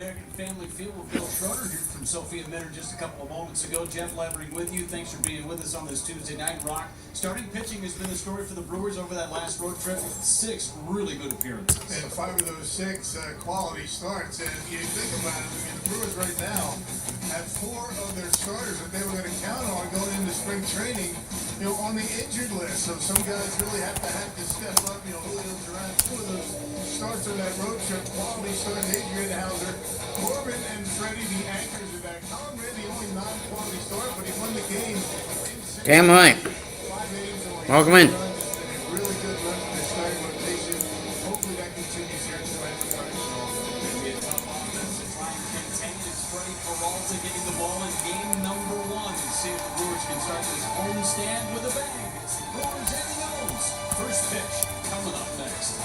American Family Field with Bill Schroeder here from Sophia Minter just a couple of moments ago. Jeff Levering with you. Thanks for being with us on this Tuesday night. Rock, starting pitching has been the story for the Brewers over that last road trip. 6 really good appearances. And 5 of those 6 quality starts. And you think about it, I mean, the Brewers right now have 4 of their starters that they were going to count on going into spring training, on the injured list. So some guys really have to step up. Julio Duran, 2 of those starts on that road trip, quality starts. Adrian Hauser, Corbin, and Freddie, the anchors of that. Colin Ray, the only non-quality start, but he won the game. Damn right. Welcome in. Really good run for their starting rotation. Hopefully that continues here tonight. It'll be a tough offense to try and contain it. Freddie Peralta getting the ball in game number 1 to see if the Brewers can start this homestand with a bang. It's the Brewers and the O's. First pitch coming up next.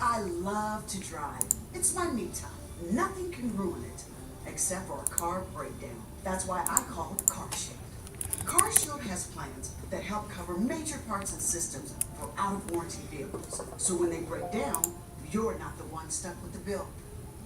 I love to drive. It's my me time. Nothing can ruin it, except for a car breakdown. That's why I call CarShield. CarShield has plans that help cover major parts and systems for out-of-warranty vehicles. So when they break down, you're not the one stuck with the bill.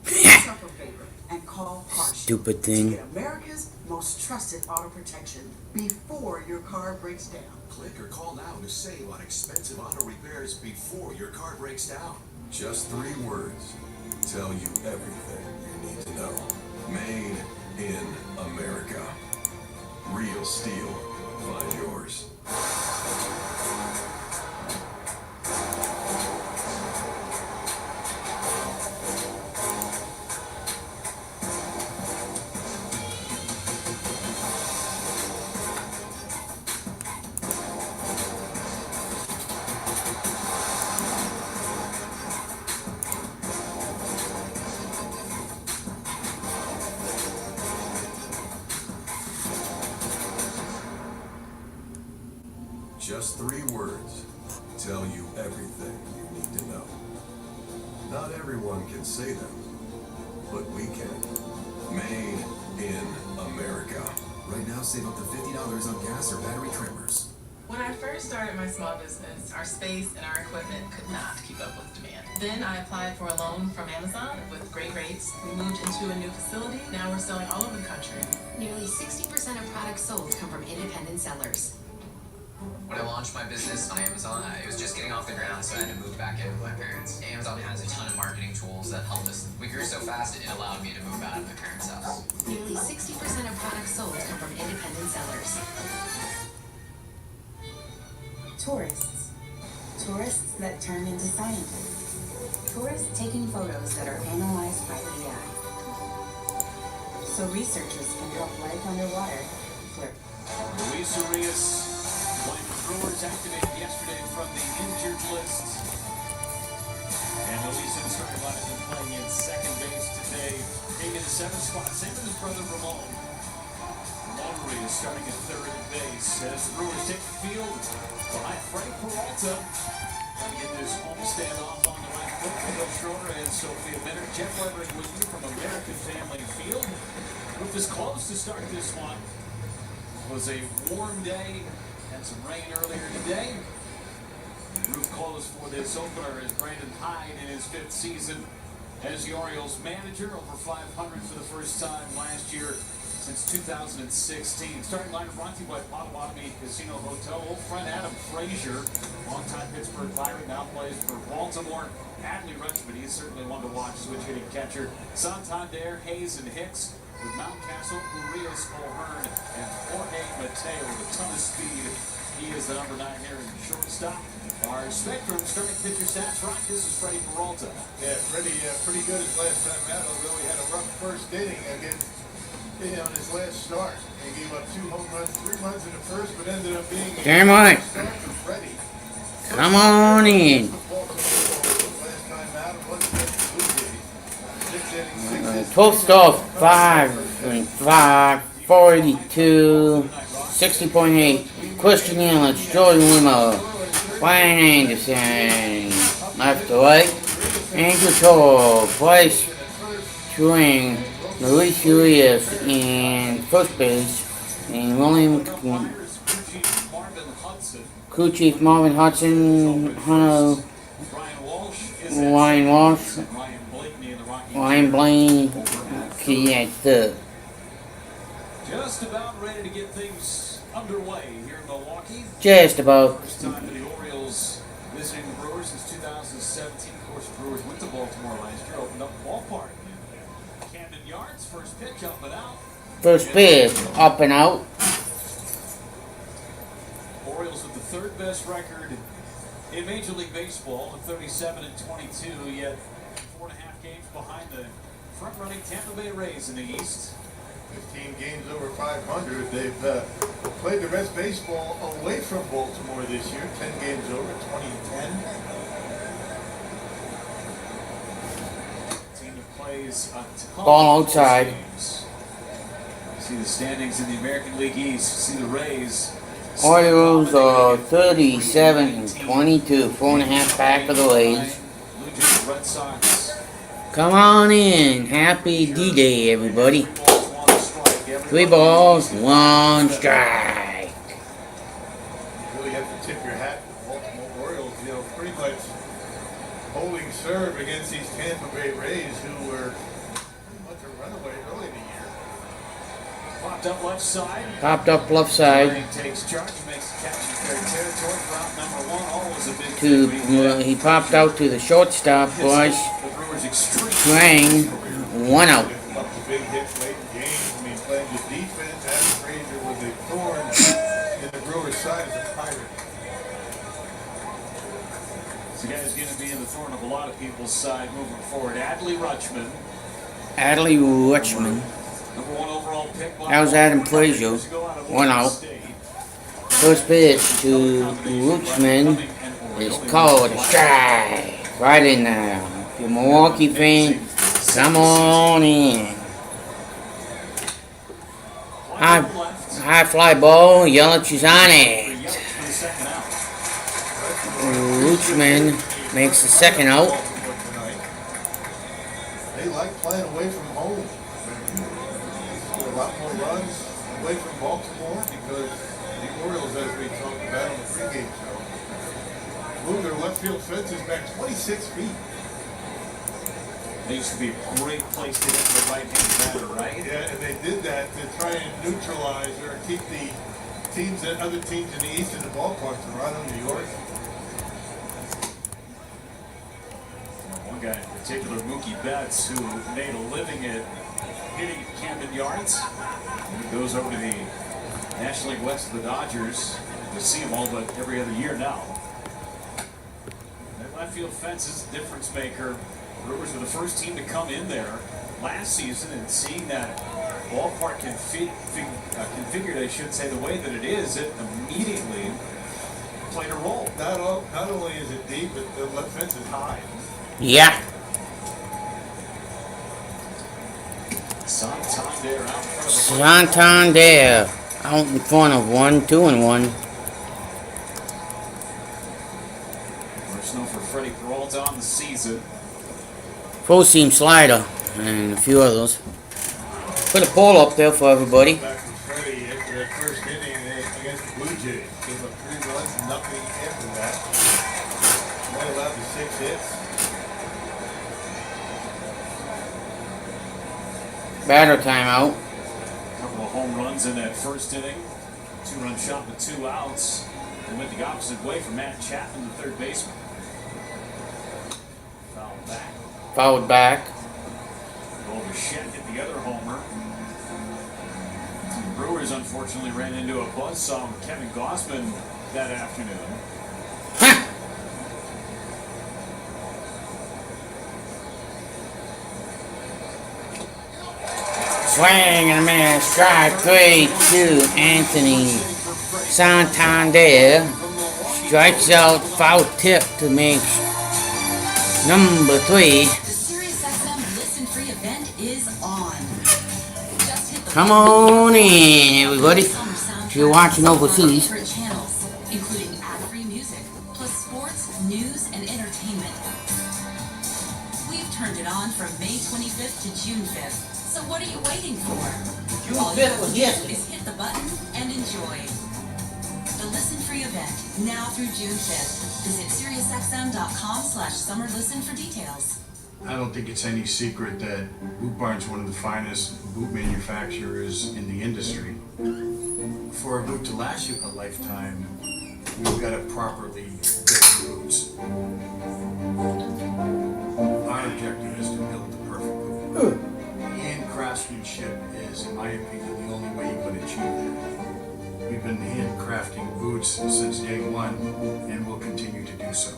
Do yourself a favor and call CarShield. Stupid thing. To get America's most trusted auto protection before your car breaks down. Click or call now to save on expensive auto repairs before your car breaks down. Just 3 words tell you everything you need to know. Made in America. Real steel. Find yours. Just 3 words tell you everything you need to know. Not everyone can say them, but we can. Made in America. Right now, save up to $50 on gas or battery trimmers. When I first started my small business, our space and our equipment could not keep up with demand. Then I applied for a loan from Amazon with great rates. We moved into a new facility. Now we're selling all over the country. Nearly 60% of products sold come from independent sellers. When I launched my business on Amazon, it was just getting off the ground, so I had to move back in with my parents. Amazon has a ton of marketing tools that helped us. We grew so fast, it allowed me to move out of my parents' house. Nearly 60% of products sold come from independent sellers. Tourists. Tourists that turn into scientists. Tourists taking photos that are analyzed by AI. So researchers can help life underwater flirt. Luis Urias, playing the Brewers, activated yesterday from the injured list. And Luis in the starting line has been playing in second base today, being in the 7th spot. Same with his brother Ramon. Ramon Urias starting at third at base as the Brewers take the field behind Freddie Peralta. Trying to get this homestand off on the right foot for Bill Schroeder and Sophia Minter. Jeff Levering with you from American Family Field. Roof is closed to start this one. It was a warm day. Had some rain earlier today. Roof closed for this opener as Brandon Hyde in his 5th season as the Orioles manager, over 500 for the first time last year since 2016. Starting lineup brought to you by Potawatomi Casino Hotel. Old friend Adam Frazier, longtime Pittsburgh Pirate, now plays for Baltimore. Adley Rutschman, he's certainly one to watch, switch hitting catcher. Santander, Hayes, and Hicks. With Mountcastle, Urias, O'Hearn, and Jorge Mateo with a ton of speed. He is the number 9 here in the shortstop. Our Spectrum starting pitcher stats. Rock, this is Freddie Peralta. Yeah, Freddie pretty good his last time out, although he had a rough first inning against on his last start. He gave up 2 home runs, 3 runs in the first, but ended up being a Damn right. start for Freddie. Come on in. Last time out, it wasn't just the Blue Jays. 6 innings, 6 hits. 12 stars, 5.5, 42, 60.8. Christian Yelich, Jordan Wimmer, Brian Anderson, left to right, Andrew Toro, Bryce String, Luis Urias in first base, and William Crew Chief Marvin Hudson, Hunter, Ryan Walsh, Blaine Blaine. Key at third. Just about ready to get things underway here in Milwaukee. Just about. First time for the Orioles visiting the Brewers since 2017. Of course, the Brewers went to Baltimore last year, opened up the ballpark. Camden Yards, first pitch up and out. First pitch, up and out. Orioles with the third best record in Major League Baseball at 37-22, yet 4.5 games behind the front-running Tampa Bay Rays in the East. 15 games over 500. They've played the best baseball away from Baltimore this year. 10 games over, 20-10. Team that plays a ton Ball of close outside. games. See the standings in the American League East. See the Rays. Orioles are 37-22. 4.5 back of the Rays. Blue Jays, Red Sox. Come on in. Happy D-Day, everybody. 3 balls, 1 strike. You really have to tip your hat to the Baltimore Orioles, pretty much holding serve against these Tampa Bay Rays, who were pretty much a runaway early in the year. Popped up left side. Popped up left side. Lang takes charge, makes the catch in fair territory. Route number 1, always a big He popped out to the shortstop, boys. The Brewers extreme. Swing, 1 out. Up the big hits late in games. Playing the defense. Adam Frazier was a thorn in the Brewers' side as a Pirate. This guy's going to be in the thorn of a lot of people's side moving forward. Adley Rutschman. Adley Rutschman. Number 1 overall pick. That was Adam Frazier. 1 out. First pitch to Rutschman is called a strike. Right in there. If you're a Milwaukee fan, come on in. High fly ball, Yelich is on it. Rutschman makes the second out. They like playing away from home. Score a lot more runs away from Baltimore because the Orioles, as we talked about on the pregame show, moved their left field fences back 26 feet. They used to be a great place to hit the right-hand batter, right? Yeah, and they did that to try and neutralize or keep the teams and other teams in the East in the ballpark, Toronto, New York. One guy in particular, Mookie Betts, who made a living at hitting Camden Yards. He goes over to the National League West of the Dodgers. We see him all but every other year now. That left field fence is a difference maker. Brewers were the first team to come in there last season, and seeing that ballpark configured, I should say, the way that it is, it immediately played a role. Not only is it deep, but the left fence is high. Yeah. Santander out in front of Santander out in front of 1, 2 and 1. First snow for Freddie Peralta on the season. Full seam slider and a few others. Put a poll up there for everybody. Back from Freddie after that first inning against the Blue Jays. Gave up 3 runs, nothing after that. Only allowed the 6 hits. Batter timeout. A couple of home runs in that first inning. 2-run shot with 2 outs. They went the opposite way for Matt Chapman, the third baseman. Foul back. Fouled back. Over Shed hit the other homer. The Brewers unfortunately ran into a buzzsaw with Kevin Gausman that afternoon. Swing and a miss. Strike 3 to Anthony Santander. Strikes out, foul tip to make number 3. The SiriusXM Listen Free event is on. Just hit the Come on in, everybody. If you're watching overseas. different channels, including ad-free music, plus sports, news, and entertainment. We've turned it on from May 25th to June 5th. So what are you waiting for? All you have to do is hit the button and enjoy. The Listen Free event, now through June 5th. Visit SiriusXM.com/SummerListen for details. I don't think it's any secret that Boot Barn's one of the finest boot manufacturers in the industry. For a boot to last you a lifetime, we've got to properly build the boots. Our objective is to build the perfect boot. Hand craftsmanship is, in my opinion, the only way you can achieve that. We've been handcrafting boots since day one, and will continue to do so.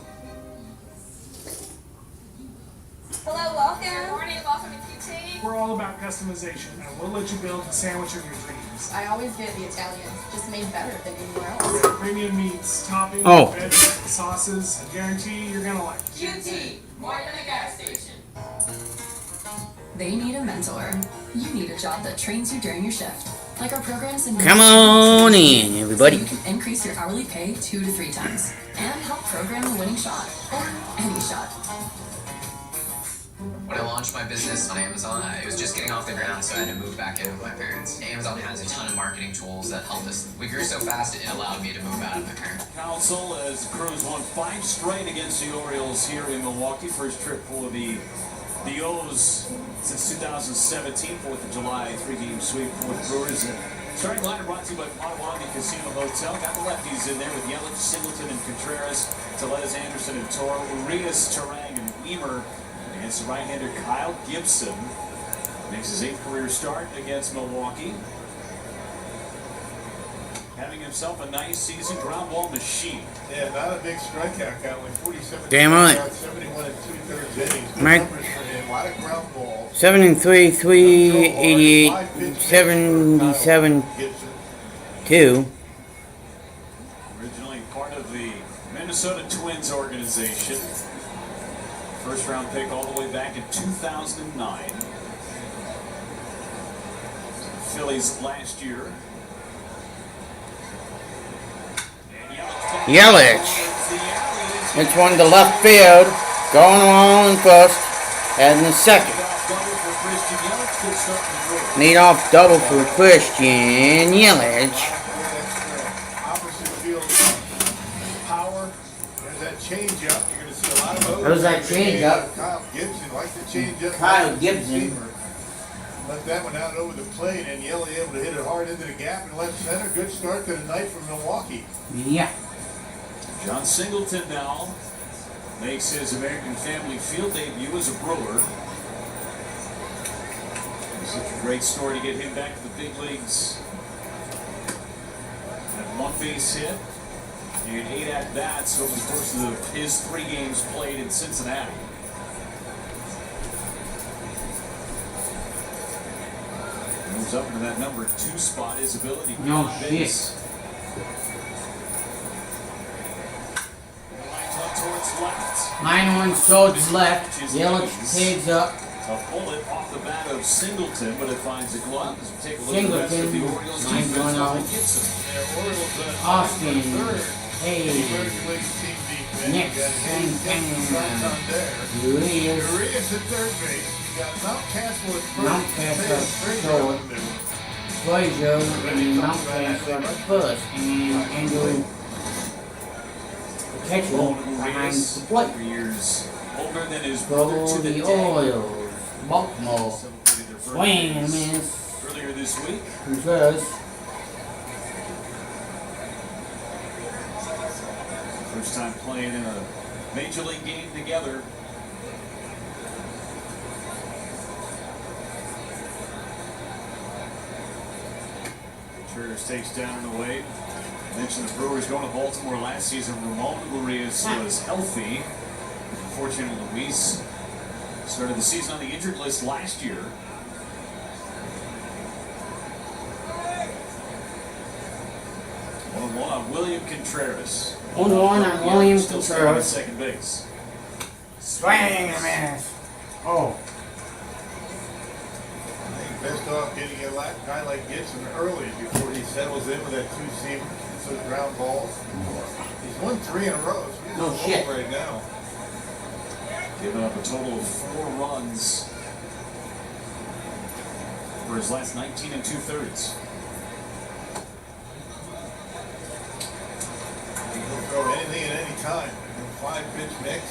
Hello, welcome. Good morning, welcome to QT. We're all about customization, and we'll let you build the sandwich of your dreams. I always get the Italian, just made better than anywhere else. Premium meats, toppings, veggies, sauces. I guarantee you're gonna like it. QT, more than a gas station. They need a mentor. You need a job that trains you during your shift. Like our programs in Come on in, everybody. So you can increase your hourly pay 2 to 3 times and help program the winning shot or any shot. When I launched my business on Amazon, it was just getting off the ground, so I had to move back in with my parents. Amazon has a ton of marketing tools that helped us. We grew so fast it allowed me to move out of my current Council as the Crews won 5 straight against the Orioles here in Milwaukee. First trip for the O's since 2017, 4th of July, 3-game sweep for the Brewers. Starting lineup brought to you by Potawatomi Casino Hotel. Got the lefties in there with Yelich, Singleton, and Contreras, Tellez, Anderson, and Toro, Urias, Turang, and Weimer. Against the right-hander Kyle Gibson. Makes his 8th career start against Milwaukee. Having himself a nice season, ground ball machine. Yeah, not a big strikeout count, like 47. Damn right. 71 and 2/3 innings. Good Mike. numbers for him. A lot of ground balls. 7 and 3, 388, 77, 2. Originally part of the Minnesota Twins organization. First round pick all the way back in 2009. Phillies last year. Yelich. It's one to left field. Going along in first. And the second. Leadoff double for Christian Yelich. Opposite field power. There's that changeup. You're going to see a lot of those. There's that changeup. Kyle Gibson likes the changeup. Kyle Gibson. Left that one out over the plate, and Yelich able to hit it hard into the gap in left center. Good start to the night from Milwaukee. Yeah. John Singleton now makes his American Family Field debut as a Brewer. It's such a great story to get him back to the big leagues. Had 1 base hit and 8 at-bats over the course of his 3 games played in Cincinnati. Moves up into that number 2 spot. His ability to No get on shit. base. Towards left. 9-1 towards left. Yelich tags up. A bullet off the bat of Singleton, but it finds the glove. As we take a look at the rest of the Singleton. Orioles 9 defense, going out. Gibson. Austin. Hey. Next. Urias. Urias at third base. You got Mountcastle at first. Mountcastle at short. Frazier and Mountcastle at first. And Andrew, the catcher, behind the plate. 3 years older than his brother For to the the day. Orioles. Baltimore. Celebrated their Swing and birthdays miss. earlier this week. Contreras. First time playing in a major league game together. Contreras takes down and away. I mentioned the Brewers going to Baltimore last season. Ramon Urias was healthy. Unfortunately, Luis started the season on the injured list last year. One on William Contreras. 1-1 on William Still standing at Contreras. second base. Swing and miss. Oh. I think best off getting a guy like Gibson early before he settles in with that 2-seam, those ground balls. He's won 3 in a row. So he's No on shit. right now. Giving up a total of 4 runs for his last 19 2/3. He'll throw anything at any time. 5-pitch mix.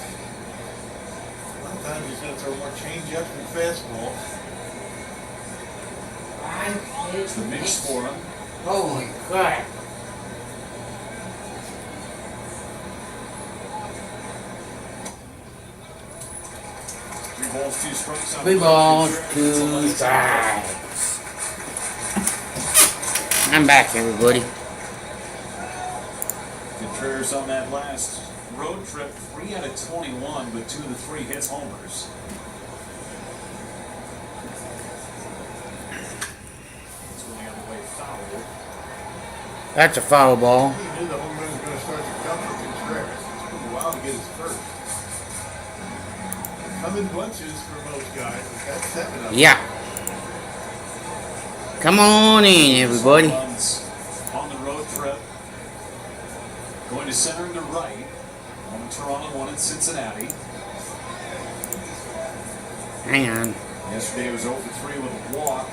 A lot of Sometimes he's going to throw more change-ups than fastball. It's the mix for him. Holy crap. 3 balls, 2 strikes. 3 balls, 2 strikes. I'm back, everybody. Contreras on that last road trip, 3 out of 21, but 2 of the 3 hits homers. It's going the other way, foul. That's a foul ball. He knew the home run was going to start to come for Contreras. It's been a while to get his first. Come in bunches for most guys. That's 7 of them. Yeah. Come on in, everybody. On the road trip. Going to center and to right. One in Toronto, one in Cincinnati. Hang on. Yesterday was 0 for 3 with a walk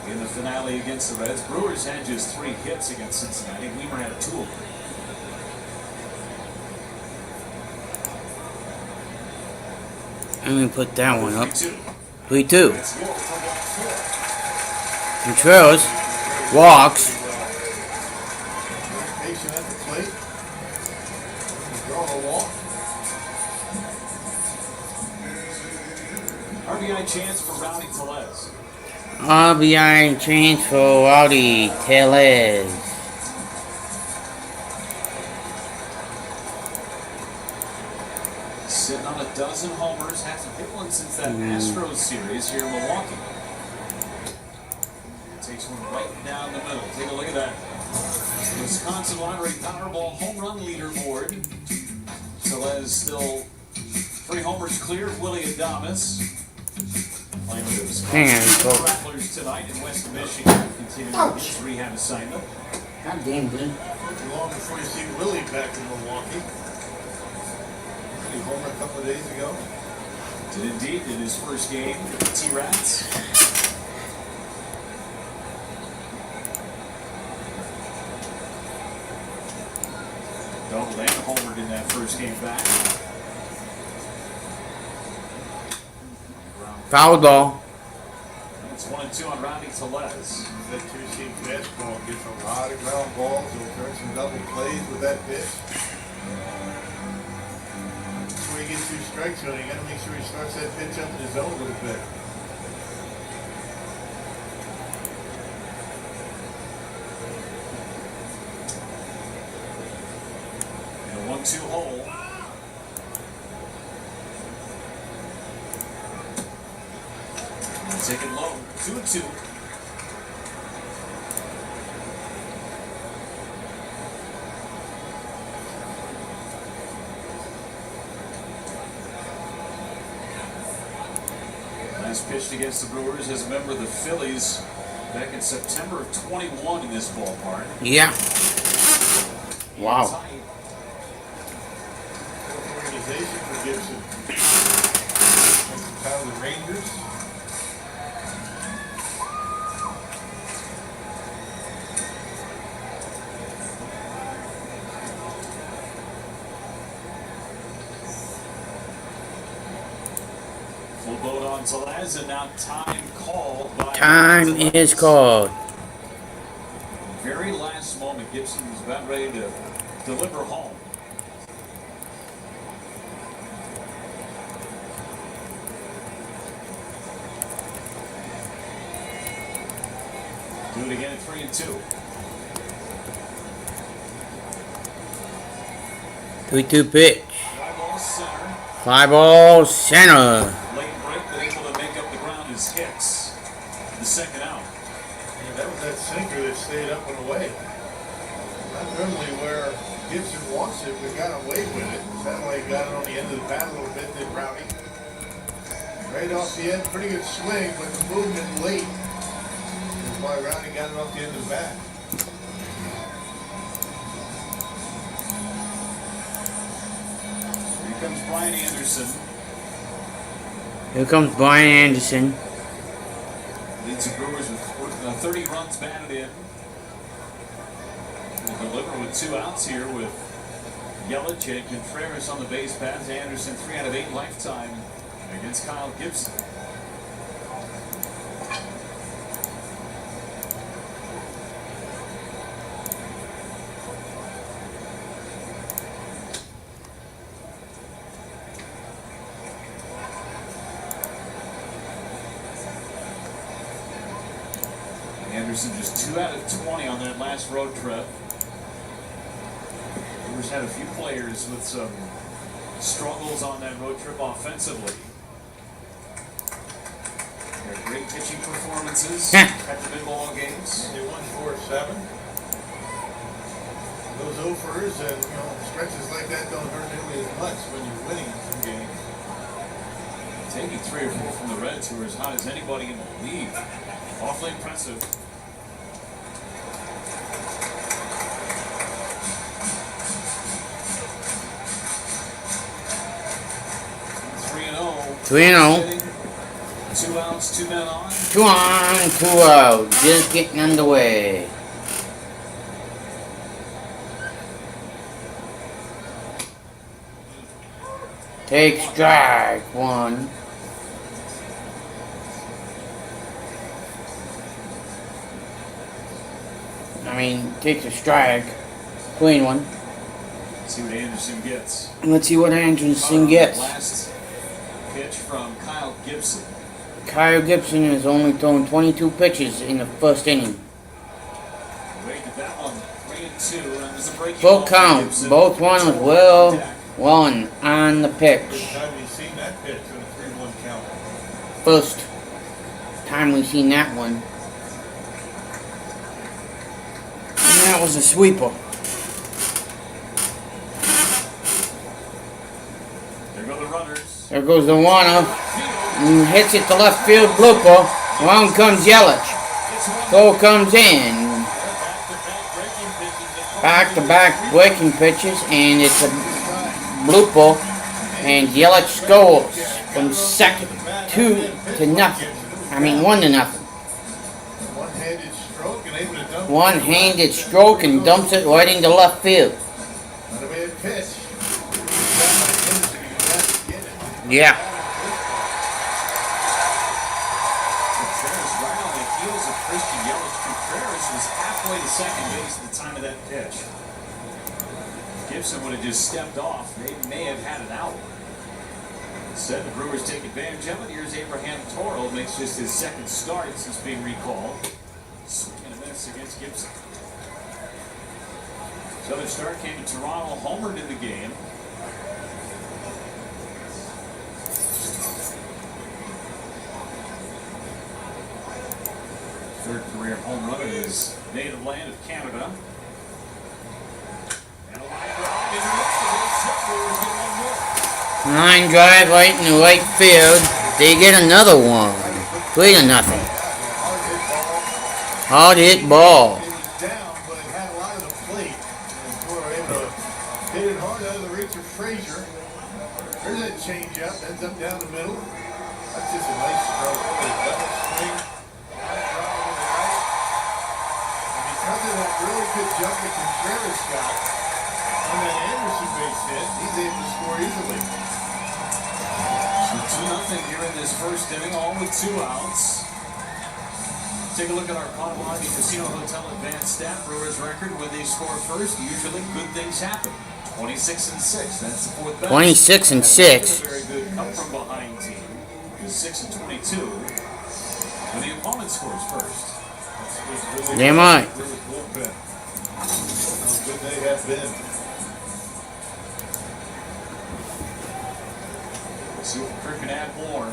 in the finale against the Reds. Brewers had just 3 hits against Cincinnati. Weimer had 2 of them. I'm going to put that one up. 3-2. 3-2. It's York for ball 4. Contreras walks. Patient at the plate. Draw the walk. RBI chance for Rowdy Tellez. RBI chance for Rowdy Tellez. Sitting on a dozen homers, hasn't hit one since that Astros series here in Milwaukee. Takes one right down the middle. Take a look at that. Wisconsin Lottery Powerball home run leaderboard. Tellez still 3 homers clear of Willie Adames. Playing with the Wisconsin Rattlers tonight in West Michigan. Continuing his rehab assignment. God damn, dude. Too long before you see Willie back in Milwaukee. He home a couple of days ago. Did indeed in his first game with the T-Rats. Doubled and homered in that first game back. Foul ball. It's 1-2 on Rowdy Tellez. That 2-seam fastball gets a lot of ground balls. He'll turn some double plays with that pitch. Before he gets 2 strikes on it, you got to make sure he starts that pitch up in his zone a little bit. In a 1-2 hole. Take it low. 2-2. Last pitched against the Brewers as a member of the Phillies back in September of 21 in this ballpark. Yeah. Wow. Organization for Gibson. Out of the Rangers. Full vote on Tellez, and now time called by Time is called. Very last moment, Gibson was about ready to deliver home. Do it again at 3-2. 3-2 pitch. Fly ball center. Fly ball center. Late break, but able to make up the ground is Hicks. The second out. Yeah, that was that sinker that stayed up and away. Not normally where Gibson wants it, but got away with it. Sounded like he got it on the end of the bat a little bit, did Rowdy. Right off the end, pretty good swing, but the movement late is why Rowdy got it off the end of the bat. Here comes Brian Anderson. Here comes Brian Anderson. Leads the Brewers with 30 runs batted in. Will deliver with 2 outs here with Yelich and Contreras on the base paths. Anderson 3 out of 8 lifetime against Kyle Gibson. Anderson just 2 out of 20 on that last road trip. Brewers had a few players with some struggles on that road trip offensively. Their great pitching performances at the mid-ball games. They won 4-7. Those overs and stretches like that don't hurt nearly as much when you're winning some games. Taking 3 or 4 from the Reds, who are as hot as anybody in the league. Awfully impressive. Three and 0. 2 outs, 2 men on. 2 on, 2 out. Just getting underway. Take strike 1. Takes a strike. Clean one. See what Anderson gets. Let's see what Anderson gets. Last pitch from Kyle Gibson. Kyle Gibson has only thrown 22 pitches in the first inning. Wait at that one. 3-2. And there's a breaking Full ball count. Gibson. Both runners well one on the pitch. First time we've seen that pitch on a 3-1 count. First time we've seen that one. And that was a sweeper. There go the runners. There goes the runner. And hits it to left field blooper. Around comes Yelich. Throw comes in. Back-to-back breaking pitches, and it's a blooper. And Yelich scores from second 2-0. 1-0. One-handed stroke and able to dump. One-handed stroke and dumps it right into left field. Not a bad pitch. Yeah. Contreras right on the heels of Christian Yelich. Contreras was halfway to second base at the time of that pitch. If Gibson would have just stepped off, they may have had it out. Instead, the Brewers take advantage of it. Here's Abraham Toro, makes just his second start since being recalled. Swing and a miss against Gibson. His other start came in Toronto, homered in the game. Third career home run in his native land of Canada. And a line drive is Line drive right in the right field. They get another one. 3-0. Hard hit ball. It was down, but it had a lot of the plate. And Toro able to hit it hard out of the reach of Frazier. There's that changeup. Ends up down the middle. That's just a nice stroke. Double swing. Because of that really good jump that Contreras got on that Anderson base hit, he's able to score easily. So 2-0 here in this first inning, all with 2 outs. Take a look at our Potawatomi Casino Hotel advanced stat. Brewers record when they score first, usually good things happen. 26-6, that's the fourth best. 26-6. A very good come from behind team. Is 6-22 when the opponent scores first. Damn right. How good they have been. See if Kirk can add more.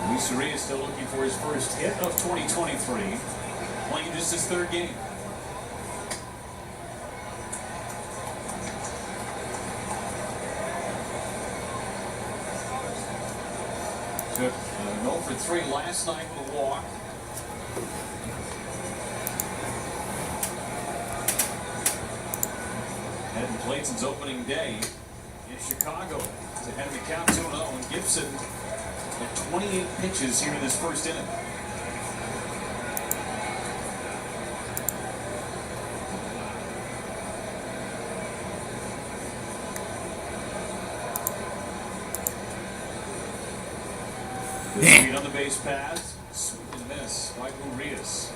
Luis Urias still looking for his first hit of 2023. Playing just his third game. Took 0 for 3 last night with a walk. Hadn't played since opening day in Chicago. He's ahead of the count 2-0, and Gibson at 28 pitches here in this first inning. Good speed on the base pass. Swing and miss by Urias.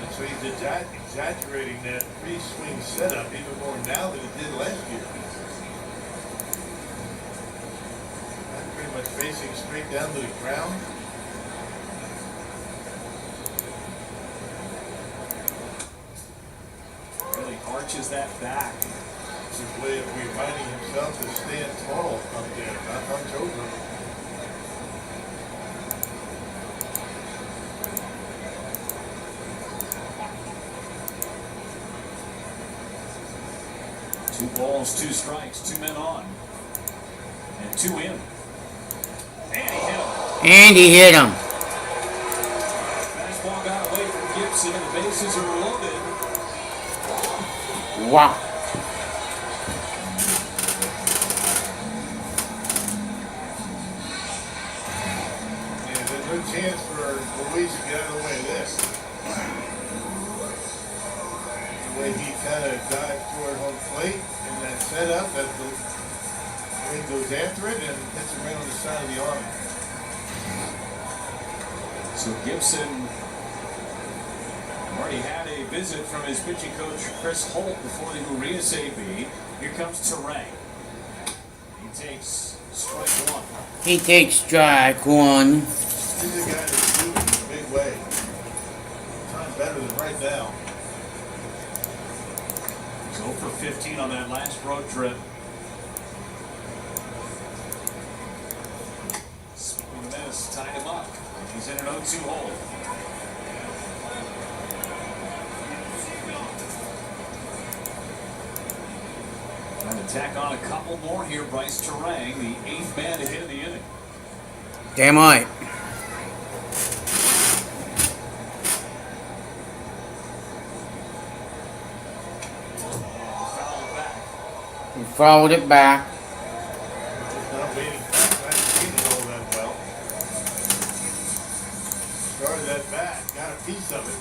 And so he's exaggerating that pre-swing setup even more now than it did last year. That's pretty much facing straight down to the ground. Really arches that back. It's his way of reminding himself to stand tall up there, not hunch over. Two balls, two strikes, two men on. And two in. And he hit him. And he hit him. Fastball got away from Gibson, and the bases are loaded. Wow. And there's no chance for Luis to get out of the way of this. The way he kind of dived toward home plate in that setup, that the wing goes after it and hits him right on the side of the arm. So Gibson already had a visit from his pitching coach, Chris Holt, before the Urias AB. Here comes Terang. He takes strike one. He takes strike one. He's a guy that's moving in a big way. Time better than right now. He's 0 for 15 on that last road trip. Swing and miss, tied him up. He's in an 0-2 hole. Trying to tack on a couple more here, Bryce Terang, the 8th man to hit in the inning. Damn right. He fouled it back. Just not waiting. Not seeing it all that well. Started that bat, got a piece of it.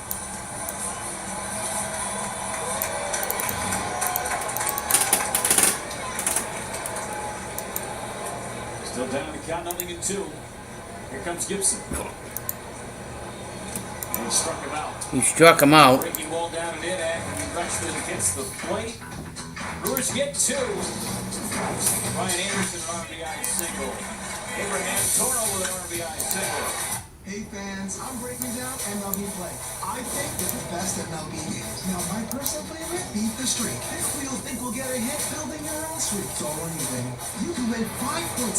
Still down to count 0-2. Here comes Gibson. And he struck him out. He struck him out. Breaking ball down and in after Rexford hits the plate. Brewers get two. Ryan Anderson, an RBI single. Abraham Toro with an RBI single. Hey fans, I'm breaking down MLB Play. I think it's the best MLB games. Now my personal favorite, Beat the Streak. If we don't think we'll get a hit building your own streak, it's all or anything. You can win $5.6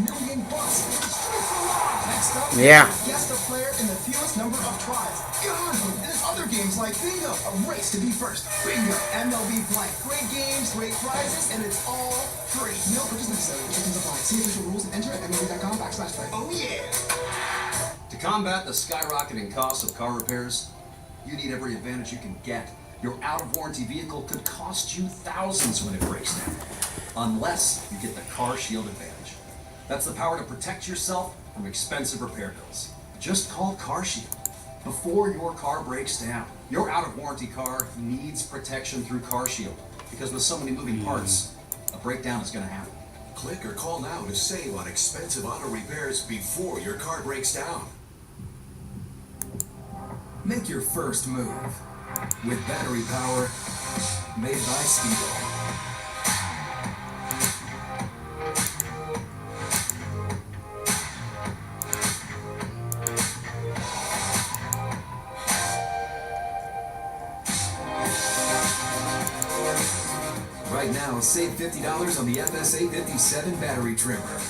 million. Streak for life. Next up, guess the player in the fewest number of tries. God, and there's other games like Bingo, a race to be first. Bingo, MLB Play. Great games, great prizes, and it's all free. No purchase necessary. Restrictions apply. See official rules and enter at MLB.com/play. Oh yeah. To combat the skyrocketing costs of car repairs, you need every advantage you can get. Your out-of-warranty vehicle could cost you thousands when it breaks down, unless you get the Car Shield Advantage. That's the power to protect yourself from expensive repair bills. Just call Car Shield before your car breaks down. Your out-of-warranty car needs protection through Car Shield, because with so many moving parts, a breakdown is going to happen. Click or call now to save on expensive auto repairs before your car breaks down. Make your first move with battery power made by Speedo. Right now, save $50 on the FSA 57 battery trimmer.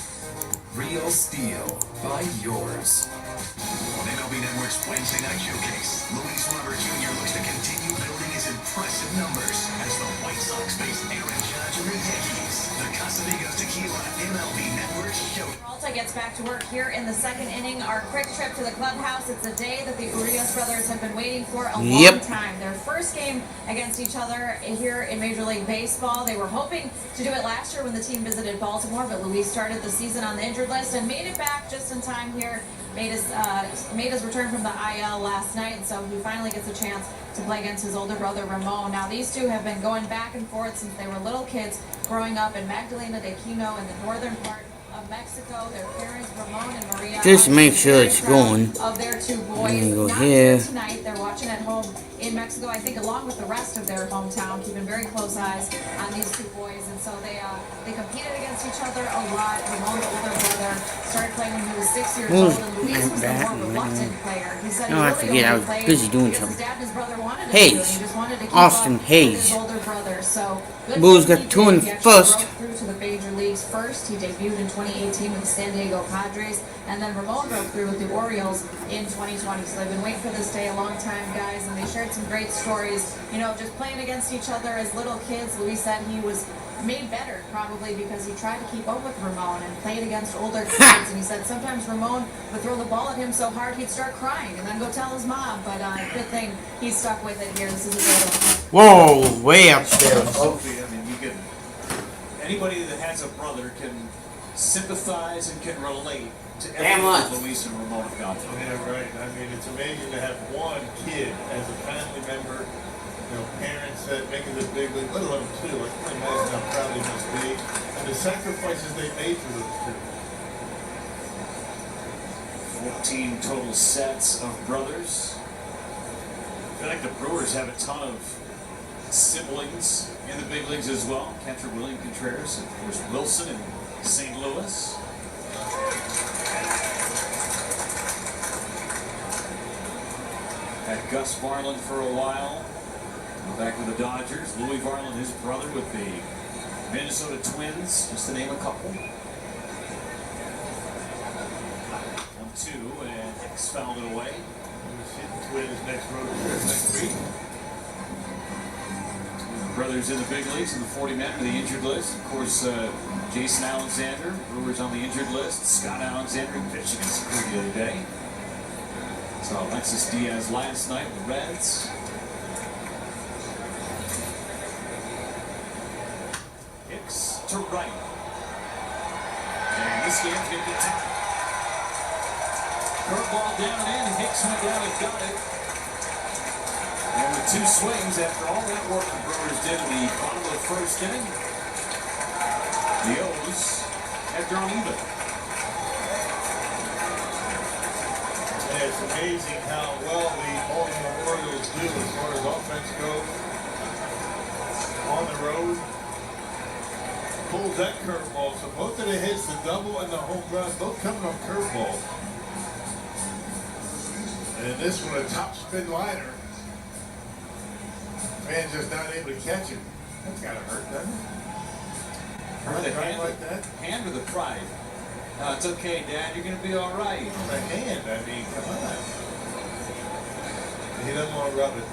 Real steel. Buy yours. On MLB Network's Wednesday Night Showcase, Luis Robert Jr. looks to continue building his impressive numbers as the White Sox face Aaron Judge and the Yankees. The Casamigos Tequila MLB Network Show. Peralta gets back to work here in the second inning. Our quick trip to the clubhouse. It's a day that the Urias brothers have been waiting for a long time. Their first game against each other here in Major League Baseball. They were hoping to do it last year when the team visited Baltimore, but Luis started the season on the injured list and made it back just in time here. Made his return from the IL last night, and so he finally gets a chance to play against his older brother Ramon. Now these two have been going back and forth since they were little kids, growing up in Magdalena de Quino in the northern part of Mexico. Their parents, Ramon and Maria, Just make sure it's going. Of their two boys, Go not here. here tonight. They're watching at home in Mexico, I think, along with the rest of their hometown, keeping very close eyes on these two boys. And so they competed against each other a lot. Ramon, the older brother, started playing when he was 6 years old, and Luis was the more reluctant player. He said No, I forget. I was busy doing something. Hayes. Austin Hayes. Bulls got 2 in first. Through to the major leagues first. He debuted in 2018 with the San Diego Padres, and then Ramon broke through with the Orioles in 2020. So they've been waiting for this day a long time, guys, and they shared some great stories. You know, just playing against each other as little kids. Luis said he was made better probably because he tried to keep up with Ramon and played against older kids. And he said sometimes Ramon would throw the ball at him so hard he'd start crying and then go tell his mom. But good thing he stuck with it here. This is a good one. Whoa, way upstairs. I mean, you can. Anybody that has a brother can sympathize and can relate to everything Luis and Ramon have gone through. Yeah, right. I mean, it's amazing to have one kid as a family member. You know, parents that make it this big league, let alone 2. I can imagine how proud they must be, and the sacrifices they made for those 14 total sets of brothers. I feel like the Brewers have a ton of siblings in the big leagues as well. Catcher William Contreras, and of course Wilson in St. Louis. Had Gus Varland for a while. Back with the Dodgers. Louis Varland, his brother, with the Minnesota Twins, just to name a couple. 1-2, and Hicks fouled it away. We'll see the Twins next road trip next week. Brothers in the big leagues, and the 40 men to the injured list. Of course, Jason Alexander, Brewers on the injured list. Scott Alexander pitched against the Crew the other day. So Alexis Diaz last night with the Reds. Hicks to right. And this game's going to be tight. Curveball down and in. Hicks went down and got it. And with 2 swings, after all that work the Brewers did in the bottom of the first inning, the O's have drawn even. And it's amazing how well the Baltimore Orioles do as far as offense goes. On the road. Pulls that curveball. So both of the hits, the double and the home run, both coming on curveballs. And this one, a top spin liner. Man just not able to catch it. That's gotta hurt, doesn't it? Hurt the hand, like that? hand or the pride? No, it's okay, Dad. You're going to be all right. The hand, I mean, come on. He doesn't want to rub it.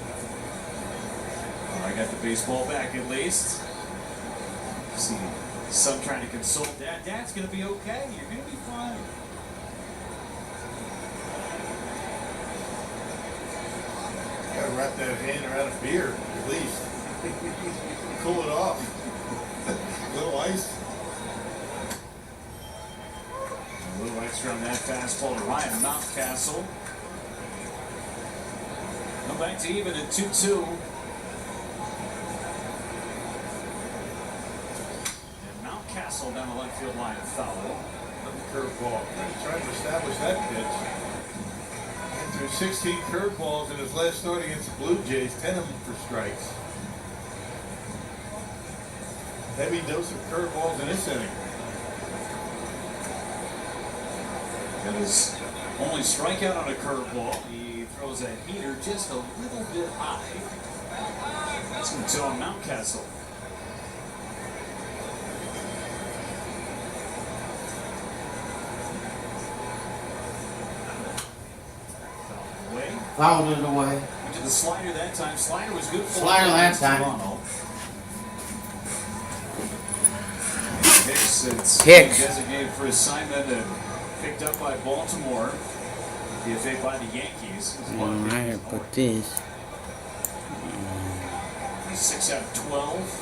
I got the baseball back at least. See son trying to console Dad. Dad's going to be okay. You're going to be fine. You gotta wrap that hand around a beer, at least. Cool it off. A little ice. A little extra on that fastball to Ryan Mountcastle. Come back to even at 2-2. Mountcastle down the left field line, foul. Curveball. Trying to establish that pitch. And through 16 curveballs in his last start against the Blue Jays, 10 of them for strikes. Heavy dose of curveballs in this inning. Got his only strikeout on a curveball. He throws a heater just a little bit high. That's going to on Mountcastle. Fouled it away. Went to the slider that time. Slider was good for Slider last time. Hicks designated for assignment and picked up by Baltimore. DFA by the Yankees. I put this. 6 out of 12.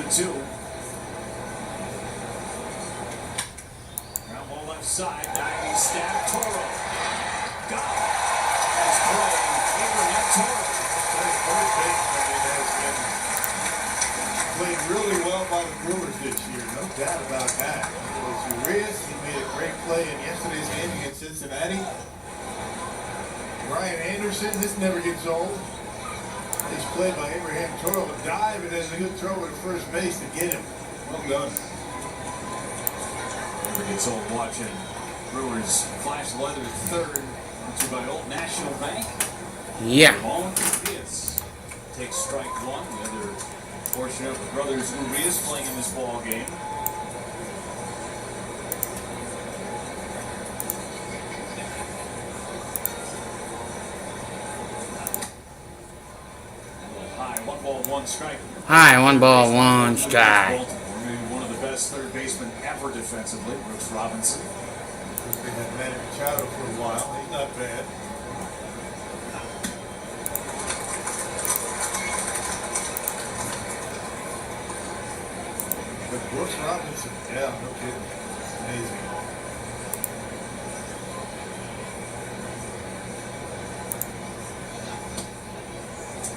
2-2. Ground ball left side. Diving stab. Toro. Got it. Nice play. Abraham Toro. Third baseman has been played really well by the Brewers this year. No doubt about that. It was Urias. He made a great play in yesterday's game against Cincinnati. Brian Anderson, this never gets old. It's played by Abraham Toro. A dive and then a good throw to first base to get him. Well done. Never gets old watching Brewers flash the leather at third. To by Old National Bank. Yeah. Ball Urias takes strike one. The other portion of the brothers Urias playing in this ball game. High, 1-1 strike. High, 1-1 strike. Baltimore, maybe one of the best third basemen ever defensively, Brooks Robinson. They had Manny Machado for a while. He's not bad. But Brooks Robinson, yeah, no kidding. Amazing.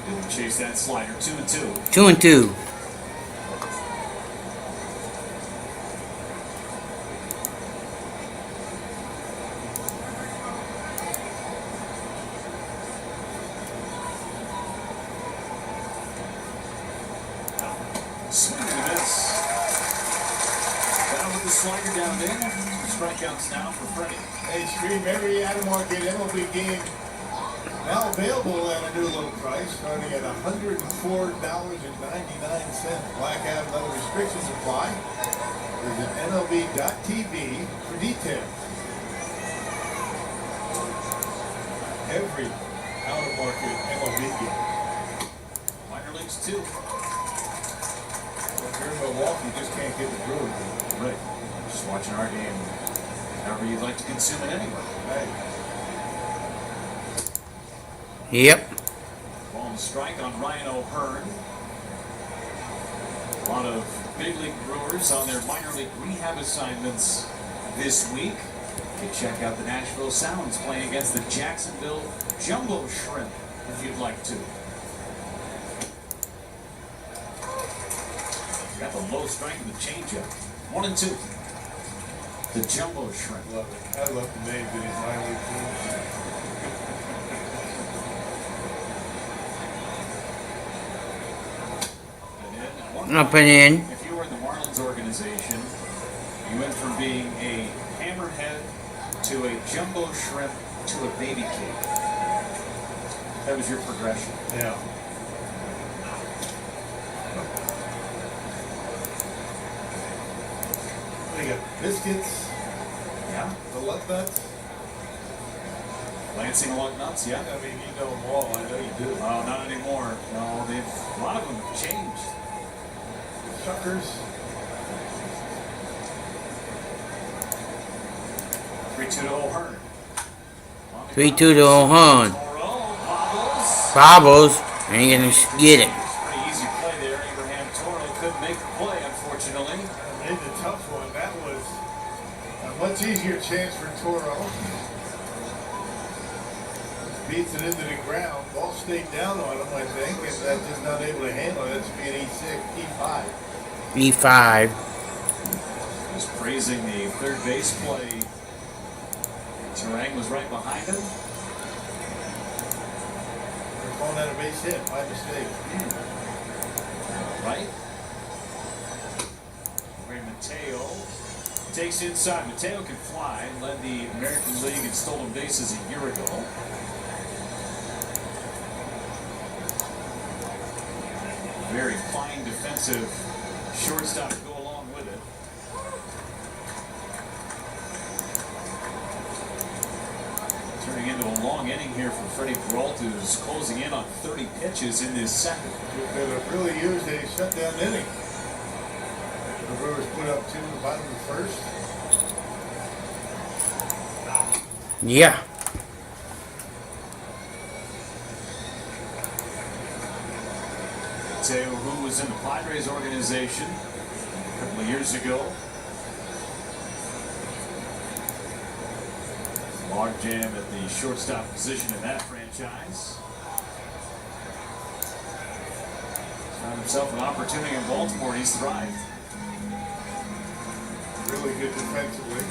Didn't chase that slider. 2-2. 2-2. Swing and a miss. Down with the slider down in. Strikeouts now for Freddie. Hey, stream every Adam Market MLB game now available at a new low price, starting at $104.99. Blackout and other restrictions apply. Visit MLB.tv for details. Every out-of-market MLB game. Minor leagues too. If you're in Milwaukee, you just can't get the Brewers. Right. Just watching our game however you'd like to consume it anyway. Right. Yep. Ball and strike on Ryan O'Hearn. A lot of big league Brewers on their minor league rehab assignments this week. You can check out the Nashville Sounds playing against the Jacksonville Jumbo Shrimp if you'd like to. Got the low strike and the changeup. 1-2. The Jumbo Shrimp. Love it. I love the names in these minor league teams. Up and in. If you were in the Marlins organization, you went from being a hammerhead to a jumbo shrimp to a baby cake. That was your progression. Yeah. They got biscuits, Yeah. the lug nuts. Lansing lug nuts, yeah. I mean, you know them all. I know you do. Oh, not anymore. No, a lot of them have changed. Suckers. 3-2 to O'Hearn. 3-2 to O'Hearn. Bobbles. Bobbles. Ain't gonna get it. Pretty easy play there. Abraham Toro couldn't make the play, unfortunately. Made the tough one. That was a much easier chance for Toro. Beats it into the ground. Ball stayed down on him, I think, and that's just not able to handle it. That's being E6, E5. E5. Just praising the third base play. Terang was right behind him. They're calling that a base hit by mistake. Right? Ray Mateo takes inside. Mateo can fly. Led the American League in stolen bases a year ago. Very fine defensive shortstop to go along with it. Turning into a long inning here for Freddie Peralta, who's closing in on 30 pitches in this second. They really used a shutdown inning. The Brewers put up 2 in the bottom of the first. Yeah. Mateo, who was was in the Padres organization a couple of years ago. Logjam at the shortstop position in that franchise. Found himself an opportunity in Baltimore. He's thrived. Really good defensively.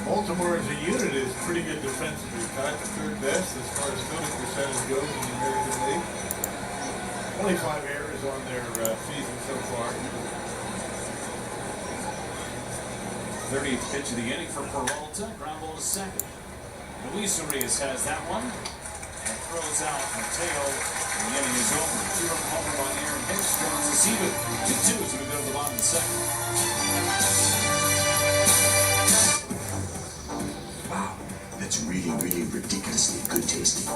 Baltimore as a unit is pretty good defensively. Tied for third best as far as fielding percentage goes in the American League. 25 errors on their season so far. 30th pitch of the inning for Peralta. Ground ball to second. Luis Urias has that one. And throws out Mateo. The inning is over. 2-run homer by Aaron Hicks. Joins the season. 2-2 as we go to the bottom of the second. Wow, that's really, really ridiculously good tasting.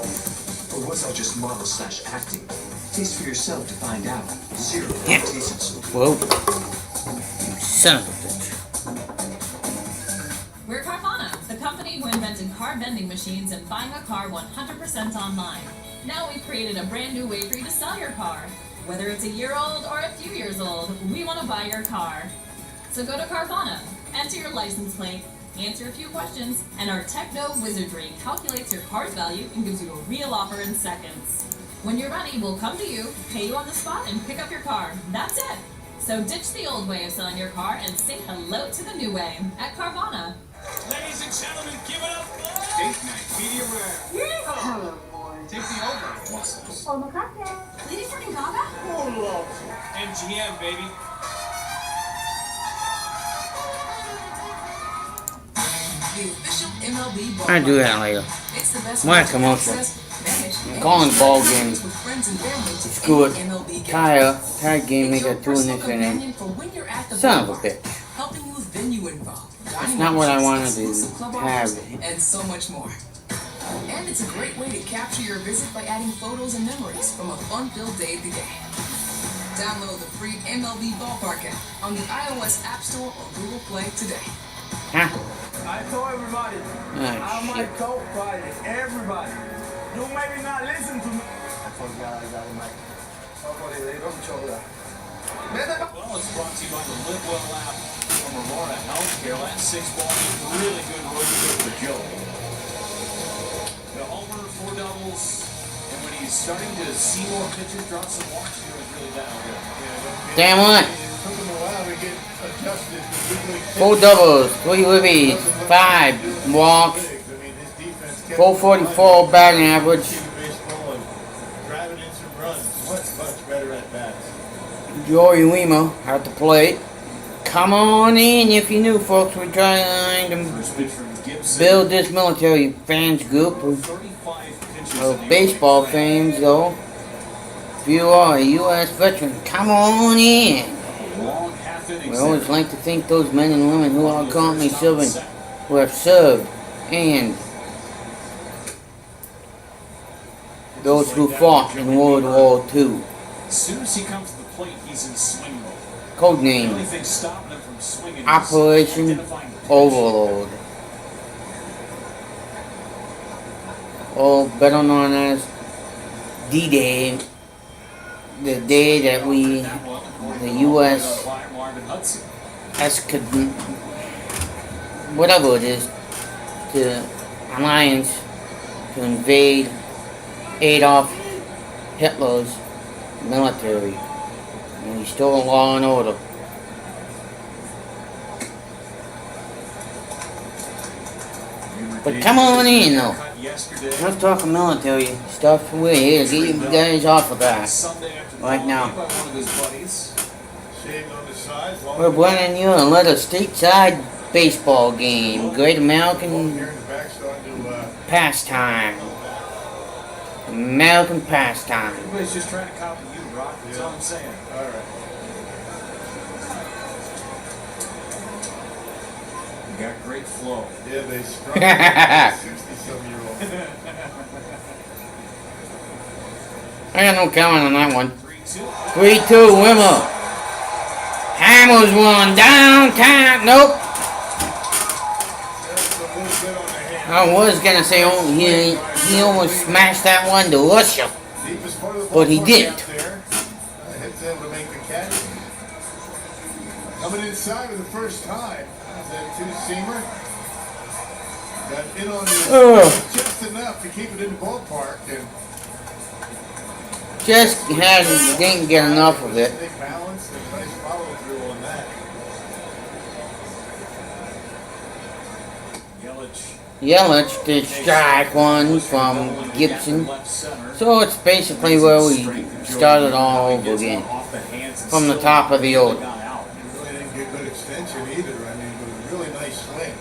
Or was I just model/acting? Taste for yourself to find out. Zero tasted so good. Whoa. Son of a bitch. We're Carvana, the company who invented car vending machines and buying a car 100% online. Now we've created a brand new way for you to sell your car. Whether it's a year old or a few years old, we want to buy your car. So go to Carvana, enter your license plate, answer a few questions, and our techno wizardry calculates your car's value and gives you a real offer in seconds. When you're ready, we'll come to you, pay you on the spot, and pick up your car. That's it. So ditch the old way of selling your car and say hello to the new way at Carvana. Ladies and gentlemen, give it up. Date night, medium rare. Hello, boy. Take the over. Muscles. Oh, my cocktail. Lady freaking Gaga? MGM, baby. The official MLB ball. I do that later. It's the best Why way to commercial? access, manage, I'm calling ball and games. with friends and family to Screw it. any MLB game. Tire game It's make your a 2 in personal this inning. companion for when you're at the Son of a ballpark, bitch. helping you with venue info, dining not what I options, wanted to exclusive club have. offers, and so much more. And it's a great way to capture your visit by adding photos and memories from a fun-filled day at the game. Download the free MLB Ballpark app on the iOS App Store or Google Play today. Huh? I told everybody, I might talk Friday. Everybody. You maybe not listen to me. I forgot I got a mic. Somebody, they don't show that. Well, it's brought to you by the Live Well app from Aurora Healthcare. Last 6 ball games, really good road trip for Joe. The homer, 4 doubles, and when he's starting to see more pitches, drop some walks, he was really down good. Damn what? It took them a while to get adjusted to big league 4 doubles, 3 ribbies, 5 walks, 444 batting average. baseball and driving in some runs. Much better at bats. Joey Lima at the plate. Come on in if you're new, folks. We're trying to First pitch from Gibson. build this military fans group of 35 pitches of in the baseball inning. fans, though. If you are a U.S. veteran, come on in. Long half innings. We always like to thank those men and women who are currently serving, who have served, and those who fought in World War II. As soon as he comes to the plate, he's in swing mode. The Codename only thing stopping him from swinging is Operation identifying the pitch. Overload. Or better known as D-Day, the day that we, the U.S. whatever it is, to alliance to invade Adolf Hitler's military and restore law and order. But come on in though. Let's talk military stuff. We're here to get you guys off of that right now. We're bringing you another stateside baseball game. Great American pastime. American pastime. Everybody's just trying to copy you, Brock. That's all I'm saying. All right. You got great flow. Yeah, they strong 60-some-year-old. I got no count on that one. 3-2, Wimmer. Hammers one, downtown, nope. I was gonna say, oh, he almost smashed that one to Russia, but he didn't. wasn't able to make the catch. Coming inside for the first time. That two-seamer. Got in on his just enough to keep it in the ballpark. And just didn't get enough of it. they balanced and nice follow-through on that. Yelich did strike one from Gibson. So it's basically where we started all over again. From the top of the order. Really didn't get good extension either. I mean, it was a really nice swing.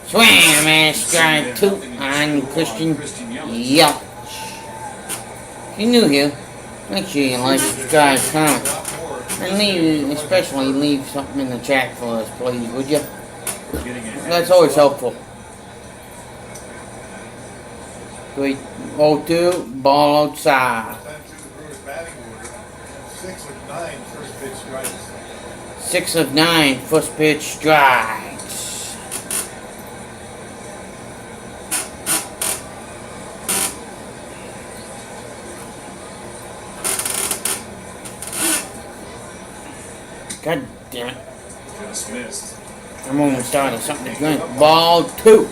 Swing and strike two on Christian Yelich. If you're new here, make sure you like, subscribe, comment, and leave, especially leave something in the chat for us, please, would you? That's always helpful. 3-0-2, ball outside. 6 of 9 first pitch strikes. God damn it. Just missed. I'm almost starting something to drink. Ball 2.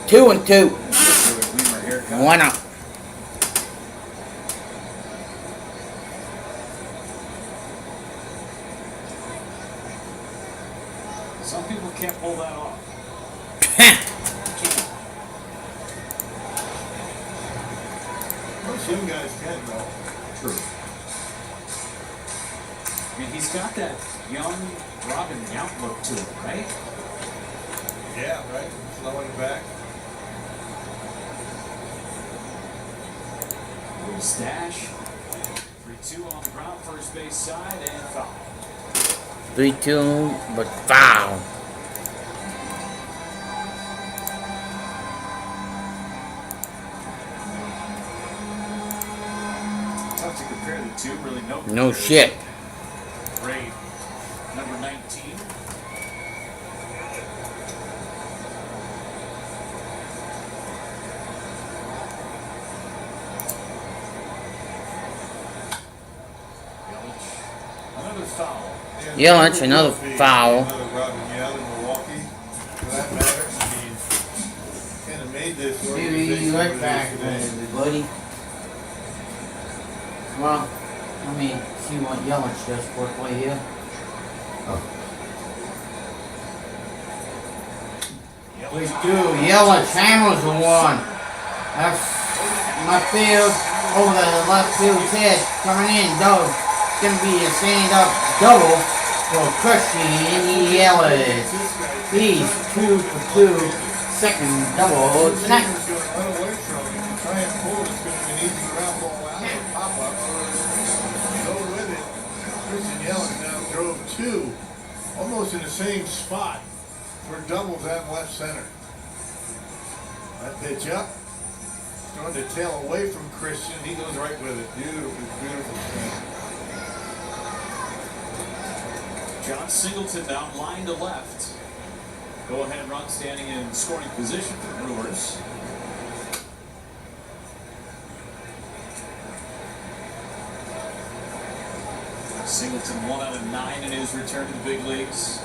2 and 2. 1 out. Some people can't pull that off. Most young guys can, though. True. I mean, he's got that young Robin Yount look to him, right? Yeah, right. Slowing back. Little stash. 3-2 on the ground, first base side, and foul. 3-2, but foul. Tough to compare the two, really no. No shit. Great. Number 19. Another foul. Yelich, another foul. Another Robin Yount in Milwaukee, for that matter. I mean, kind of made this organization Right what it back, is today. buddy. Well, let me see what Yelich does quickly here. We do. Yelich hammers the one. That's my field over the left field's head coming in. Double. It's going to be a stand-up double for Christian Yelich. He's 2 for 2. Second double tonight. He's going to run away from him. Try and pull it. It's going to be an easy ground ball out or pop-up. Go with it. Christian Yelich now drove 2. Almost in the same spot for doubles at left center. That pitch up. Starting to tail away from Christian. He goes right with it. Beautiful, beautiful swing. John Singleton now line to left. Go ahead run standing in scoring position for the Brewers. Singleton 1 out of 9 in his return to the big leagues.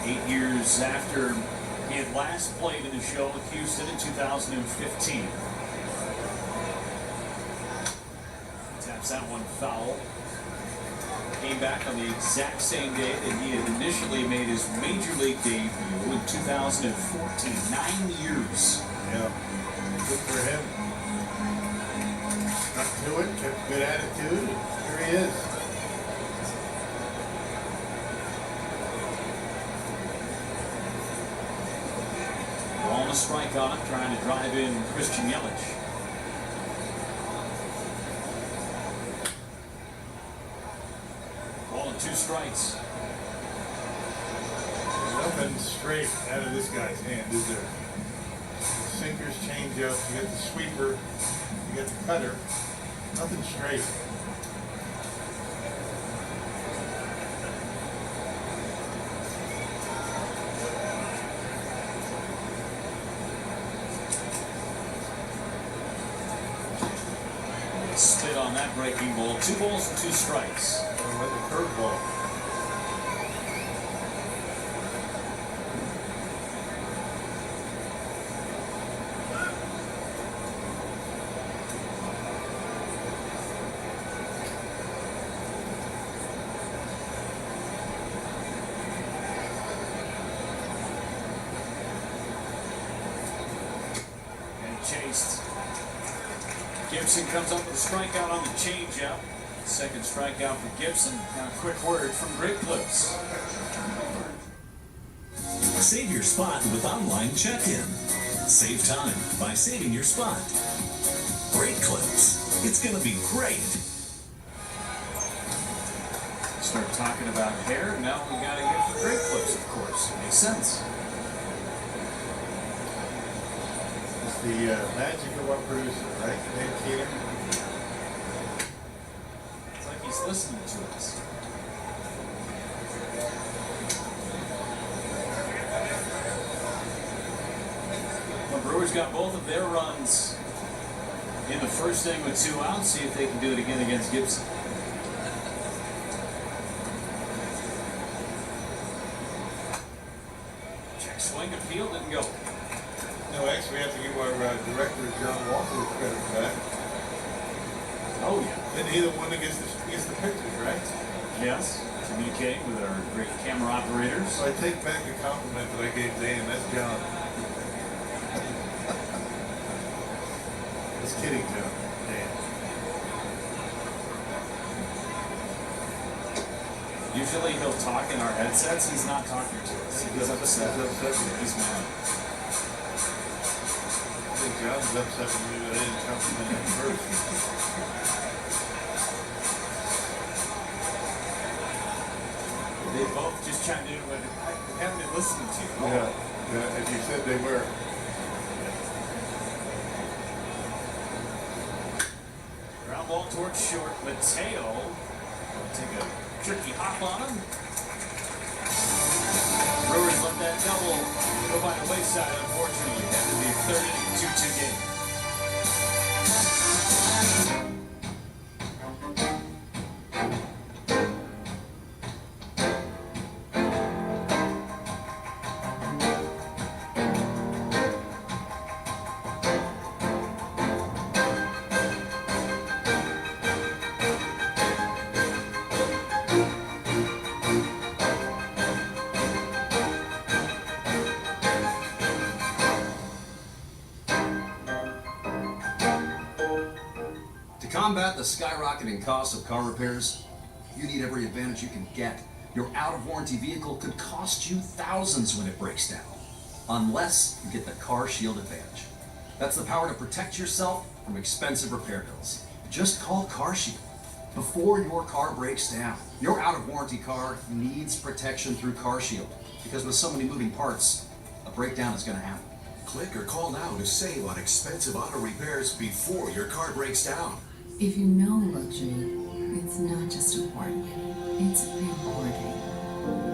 8 years after he had last played in the show with Houston in 2015. Taps that one foul. Came back on the exact same day that he had initially made his major league debut in 2014. 9 years. Yeah. Good for him. Stuck to it, kept good attitude. Here he is. Ball and a strike on it, trying to drive in Christian Yelich. Ball and 2 strikes. There's nothing straight out of this guy's hand, is there? Sinkers, change up, you got the sweeper, you got the cutter. Nothing straight. on that breaking ball. 2 balls and 2 strikes. With the curveball. Chased. Gibson comes up with a strikeout on the changeup. Second strikeout for Gibson. Now a quick word from Great Clips. Save your spot with online check-in. Save time by saving your spot. Great Clips. It's gonna be great. Start talking about hair. Now we gotta get the Great Clips, of course. Makes sense. The magic of our producer, right? Dan Keener. It's like he's listening to us. The Brewers got both of their runs in the first inning with 2 outs. See if they can do it again against Gibson. Check swing and field, didn't go. No, actually, we have to give our director, John Walker, credit for that. Oh, yeah. And he's the one that gets the pictures, right? Yes. Communicating with our great camera operators. So I take back the compliment that I gave Dan. That's John. Just kidding, John. Dan. Usually he'll talk in our headsets. He's not talking to us. He's upset. He's mad. I think John's upset with me that I didn't compliment him first. They both just chimed in with, I haven't been listening to you. Yeah, as you said they were. Ground ball towards short. Mateo will take a tricky hop on him. Brewers let that double go by the wayside, unfortunately. That would be 3rd inning, 2-2 game. To combat the skyrocketing cost of car repairs, you need every advantage you can get. Your out-of-warranty vehicle could cost you thousands when it breaks down, unless you get the Car Shield Advantage. That's the power to protect yourself from expensive repair bills. Just call Car Shield before your car breaks down. Your out-of-warranty car needs protection through Car Shield, because with so many moving parts, a breakdown is going to happen. Click or call now to save on expensive auto repairs before your car breaks down. If you know luxury, it's not just affording, it's rewarding.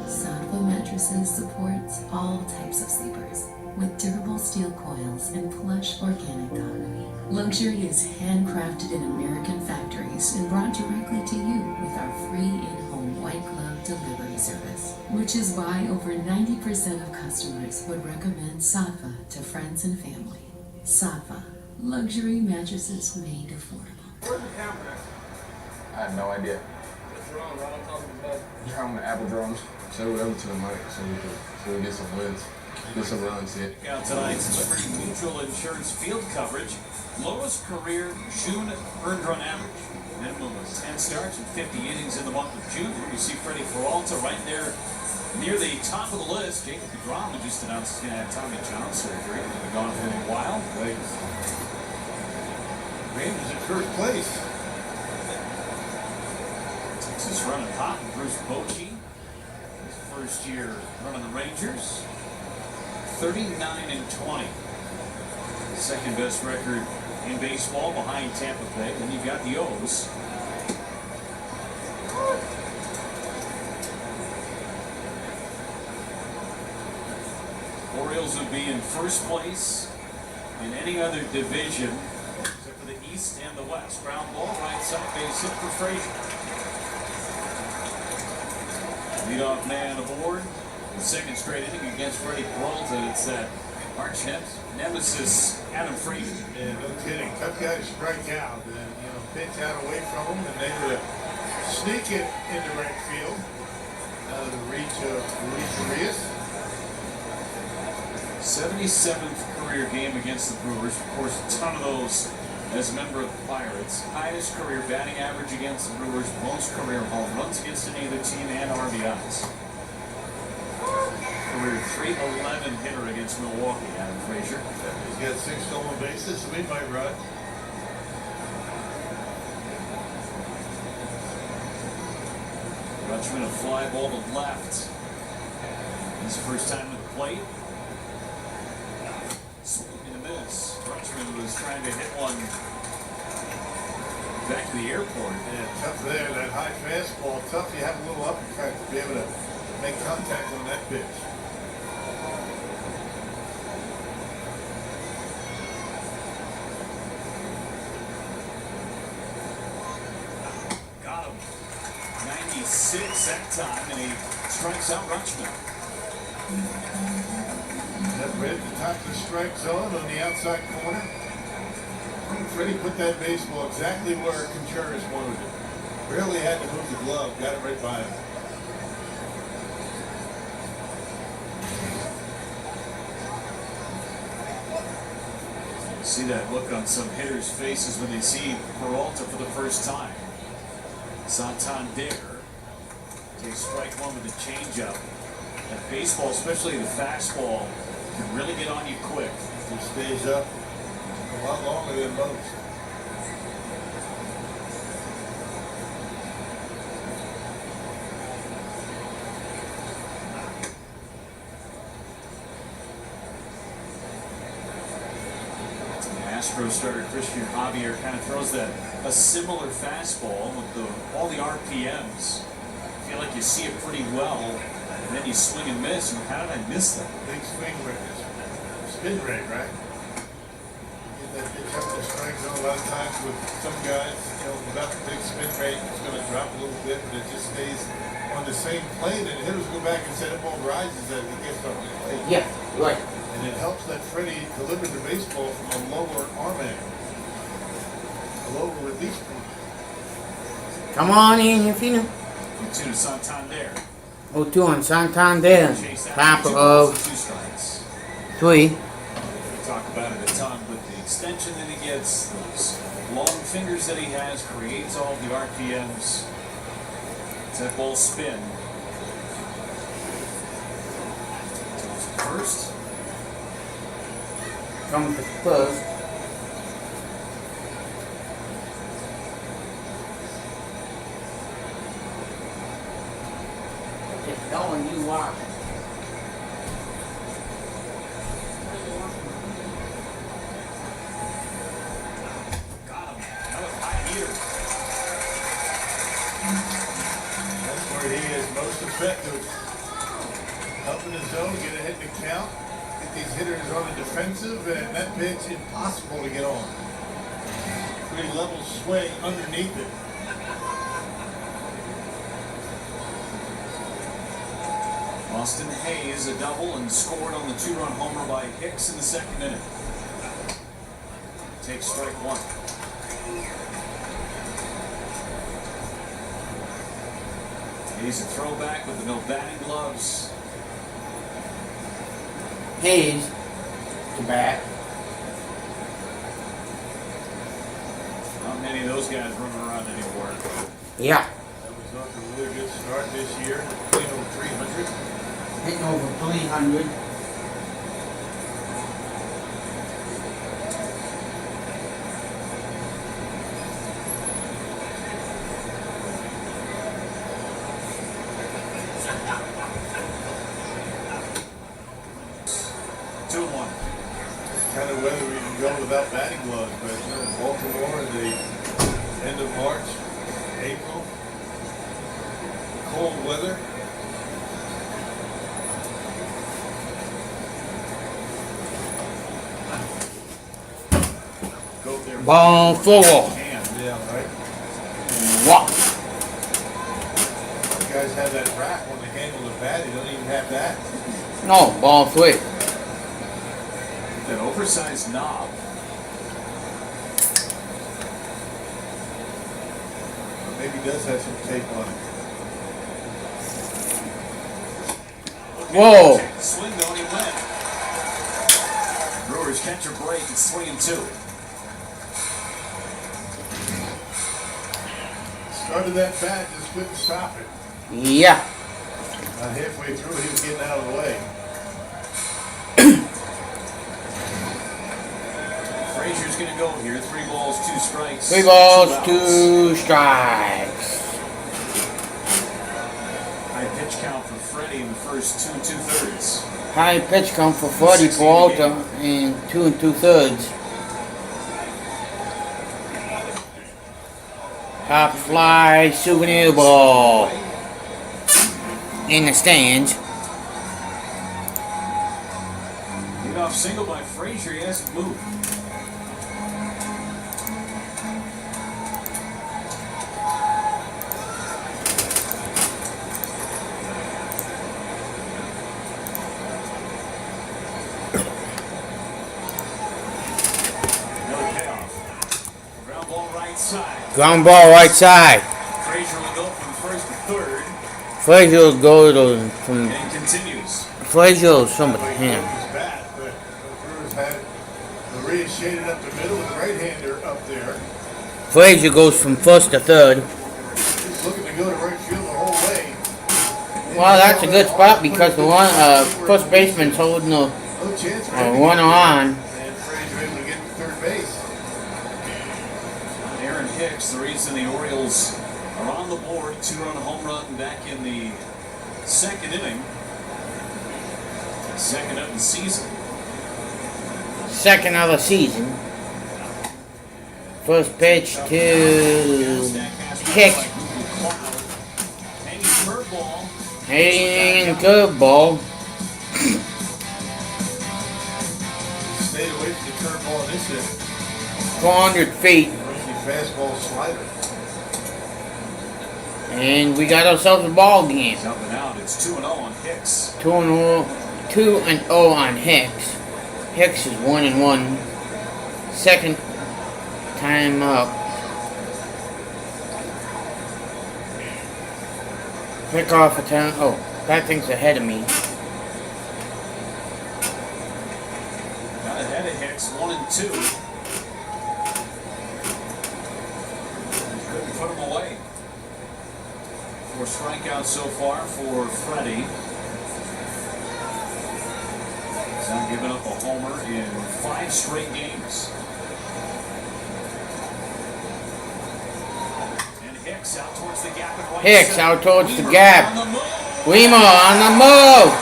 Sattva Mattresses supports all types of sleepers with durable steel coils and plush organic cotton. Luxury is handcrafted in American factories and brought directly to you with our free in-home white glove delivery service, which is why over 90% of customers would recommend Sattva to friends and family. Sattva, luxury mattresses made affordable. Where's the camera? I have no idea. What's wrong? I don't talk about it. Yeah, I'm the Apple drums. Say whatever to the mic so we get some wins. Get some runs here. Out tonight's Liberty Mutual Insurance field coverage. Lowest career June earned run average. Minimum of 10 starts and 50 innings in the month of June. You see Freddie Peralta right there near the top of the list. Jacob DeGrom just announced he's going to have Tommy John surgery. He's been gone for a while. Rangers in first place. Texas running hot with Bruce Bochy. His first year running the Rangers. 39-20. Second best record in baseball behind Tampa Bay. Then you've got the O's. Orioles would be in first place in any other division except for the East and the West. Ground ball right outside base hit for Frazier. Leadoff man aboard. The second straight inning against Freddie Peralta. It's that arch nemesis, Adam Frazier. Yeah, no kidding. Tough guy to strike out. And, pitch out away from him, and they were to sneak it into right field. Out of the reach of Luis Urias. 77th career game against the Brewers. Of course, a ton of those as a member of the Pirates. Highest career batting average against the Brewers. Most career home runs against any other team and RBIs. Career .311 hitter against Milwaukee, Adam Frazier. He's got 6 stolen bases, so he might run. Rutschman, a fly ball to left. His first time at the plate. Swing and a miss. Rutschman was trying to hit one back to the airport. Yeah, tough there. That high fastball, tough. You have a little uppercut to be able to make contact on that pitch. Got him. 96 that time, and he strikes out Rutschman. That red at the top of the strike zone on the outside corner. Freddie put that baseball exactly where Contreras wanted it. Barely had to move the glove, got it right by him. See that look on some hitters' faces when they see Peralta for the first time. Santander takes strike one with a changeup. That baseball, especially the fastball, can really get on you quick. He stays up a lot longer than most. Astros starter Christian Javier kind of throws that a similar fastball with all the RPMs. I feel like you see it pretty well, and then you swing and miss. And how did I miss that? Big swing rate, spin rate, right? Get that pitch up the strike zone. A lot of times with some guys, without the big spin rate, it's going to drop a little bit, but it just stays on the same plane. And hitters go back and say the ball rises as it gets on the plate. Yeah, right. And it helps that Freddie deliver the baseball from a lower arm angle, a lower release point. Come on in, you feel. 2 to Santander. 0-2 on Santander. Top of 3. We talk about it a ton with the extension that he gets, those long fingers that he has, creates all the RPMs. It's that ball spin. First. Comes to first. Just going, you watch. Got him. Another high hitter. That's where he is most effective. Helping the zone, get ahead in the count. Get these hitters on the defensive, and that pitch impossible to get on. Pretty level swing underneath it. Austin Hayes a double and scored on the 2-run homer by Hicks in the second inning. Takes strike one. Hayes a throwback with the no batting gloves. Hayes to bat. Not many of those guys running around anymore. Yeah. That was off a really good start this year. Hitting over 300. Hitting over 300. Kind of weather we can go without batting gloves, but Baltimore, the end of March, April, cold weather. Go there. Ball four. Yeah, right. back when they handle the bat. They don't even have that. No, ball 3. That oversized knob. Maybe he does have some tape on it. Whoa. Swing though, he went. Brewers catch a break. It's 3-2. Started that bat, just couldn't stop it. Yeah. About halfway through, he was getting out of the way. Frazier's going to go here. 3 balls, 2 strikes. 3 balls, 2 strikes. High pitch count for Freddie in the first 2 2/3. High pitch count for Freddie Peralta in 2 2/3. Top fly souvenir ball in the stands. Leadoff single by Frazier. He hasn't moved. Ground ball right side. Frazier will go from first to third. Frazier will go to from. And continues. Frazier will somebody him. Bat, but the Brewers had Maria shaded up the middle with the right-hander up there. Frazier goes from first to third. He's looking to go to right field the whole way. Well, that's a good spot because the one first baseman's holding the runner on. And Frazier able to get to third base. Aaron Hicks, the reason the Orioles are on the board. 2-run home run back in the second inning. Second of the season. Second of the season. First pitch to Hicks. Hanging curveball. Hanging curveball. Stayed away from the curveball this inning. 400 feet. Fastball slider. And we got ourselves a ball game. Up and out. It's 2-0 on Hicks. 2-0 on Hicks. Hicks is 1-1. Second time up. Pick off a town. Oh, that thing's ahead of me. Got ahead of Hicks. 1-2. Couldn't put him away. 4 strikeouts so far for Freddie. He's now given up a homer in 5 straight games. And Hicks out towards the gap. Hicks out towards the gap. Weimer on the move.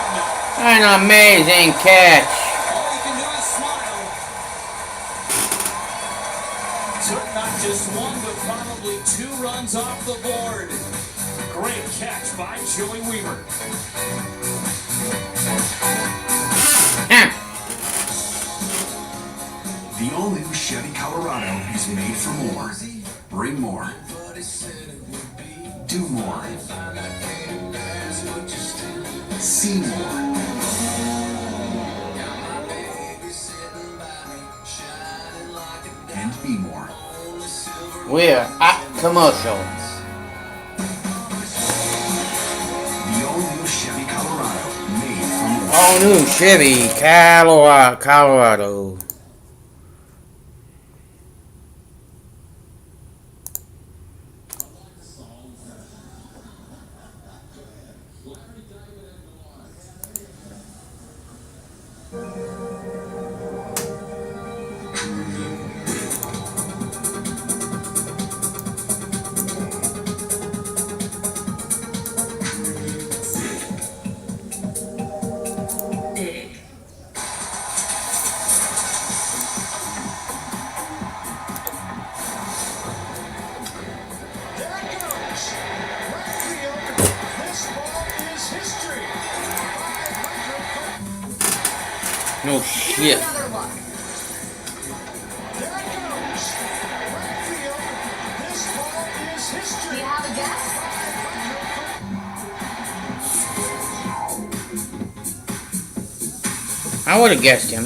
An amazing catch. All you can do is smile. Took not just 1, but probably 2 runs off the board. Great catch by Joey Weaver. The all-new Chevy Colorado is made for more. Bring more. Do more. See more. And be more. We're at commercial. The all-new Chevy Colorado, made for more. All new Chevy Colorado. No shit. Do you have a guess? I would have guessed him.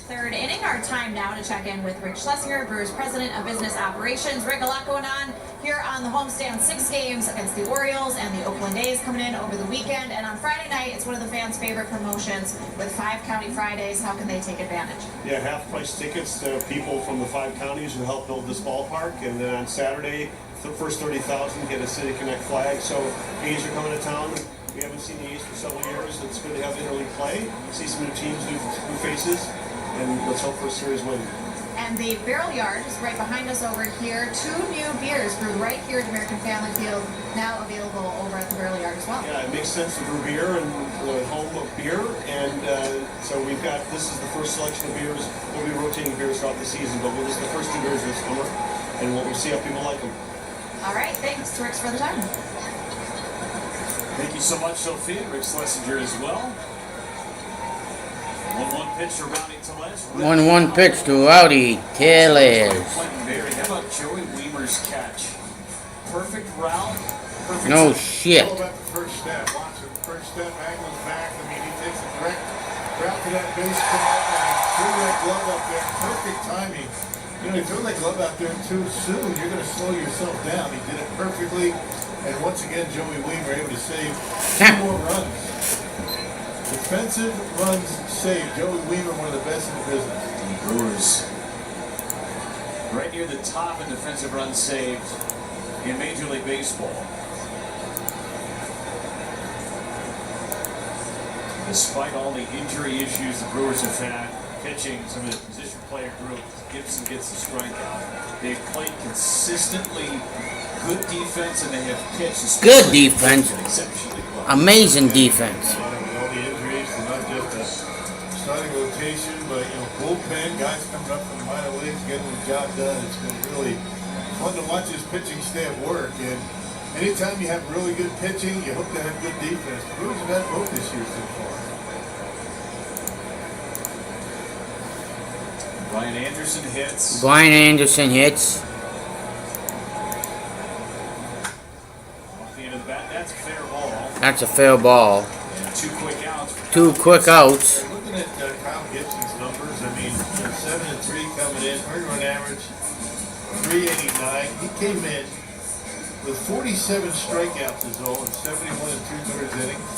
Third inning, our time now to check in with Rick Schlesinger, Brewers President of Business Operations. Rick, a lot going on here on the homestand. 6 games against the Orioles and the Oakland A's coming in over the weekend. And on Friday night, it's one of the fans' favorite promotions with 5 County Fridays. How can they take advantage? Yeah, half-price tickets to people from the 5 counties who helped build this ballpark. And then on Saturday, the first 30,000 get a City Connect flag. So A's are coming to town. We haven't seen the A's for several years. It's good to have interleague play, see some new teams, new faces, and let's hope for a series win. And the Barrel Yard is right behind us over here. 2 new beers brewed right here at American Family Field, now available over at the Barrel Yard as well. Yeah, it makes sense to brew beer and the home of beer. And so we've got, this is the first selection of beers. We'll be rotating beers throughout the season, but this is the first 2 beers this summer. And we'll see how people like them. All right, thanks to Rick for the time. Thank you so much, Sophia. Rick Schlesinger as well. 1-1 pitch to Rowdy Tellez. 1-1 pitch to Rowdy Tellez. How about Joey Weimer's catch? Perfect route. Perfect No shit. All about the first step. Watch him. First step, angles back. I mean, he takes a direct route to that baseball and threw that glove up there. Perfect timing. You know, you throw that glove out there too soon, you're going to slow yourself down. He did it perfectly. And once again, Joey Weimer able to save 2 more runs. Defensive runs saved. Joey Weimer, one of the best in the business. The Brewers right near the top in defensive runs saved in Major League Baseball. Despite all the injury issues the Brewers have had, pitching, some of the position player group, Gibson gets the strikeout. They've played consistently good defense, and they have pitched Good defense. exceptionally well. Amazing defense. With all the injuries, and not just a starting rotation, but bullpen, guys coming up from the minor leagues, getting the job done. It's been really fun to watch his pitching staff work. And anytime you have really good pitching, you hope to have good defense. The Brewers have had both this year so far. Brian Anderson hits. Brian Anderson hits. Off the end of the bat, that's a fair ball. That's a fair ball. And 2 quick outs. 2 quick outs. Looking at Kyle Gibson's numbers, I mean, 7 and 3 coming in, earned run average 389. He came in with 47 strikeouts is all in 71 2/3 innings,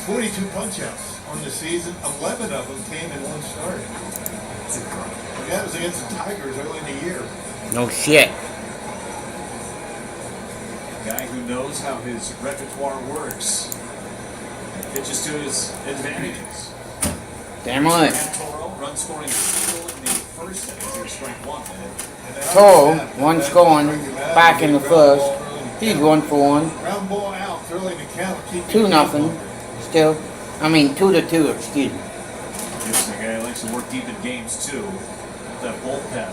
42 punch-outs on the season. 11 of them came in 1 start. That was against the Tigers early in the year. No shit. A guy who knows how his repertoire works. And pitches to his advantages. Damn right. Toro, run scoring single in the first inning. Here's strike 1. Toro, 1 scoring, back in the first. He's 1 for 1. Ground ball out, early to count. 2-0. Still. I mean 2-2, excuse me. Gibson, a guy who likes to work deep in games too. With that bullpen.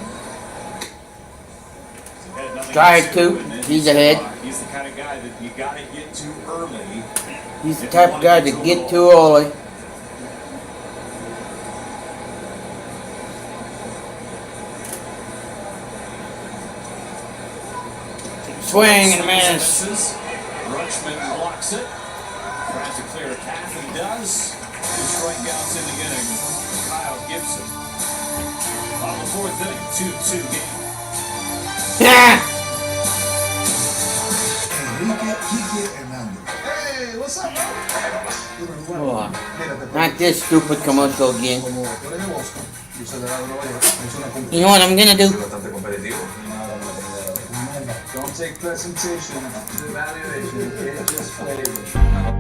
Strike 2. He's ahead. He's the kind of guy that you got to get to early. He's the type of guy to get too early. Swing and a miss. Rutschman blocks it. Tries to clear a path and does. 2 strikeouts in the inning. Kyle Gibson. On the 4th inning, 2-2 game. Yeah. Hey, what's up, Oh, not this stupid commercial again. You know what I'm gonna do? Don't take presentation to evaluation. It's just flavor.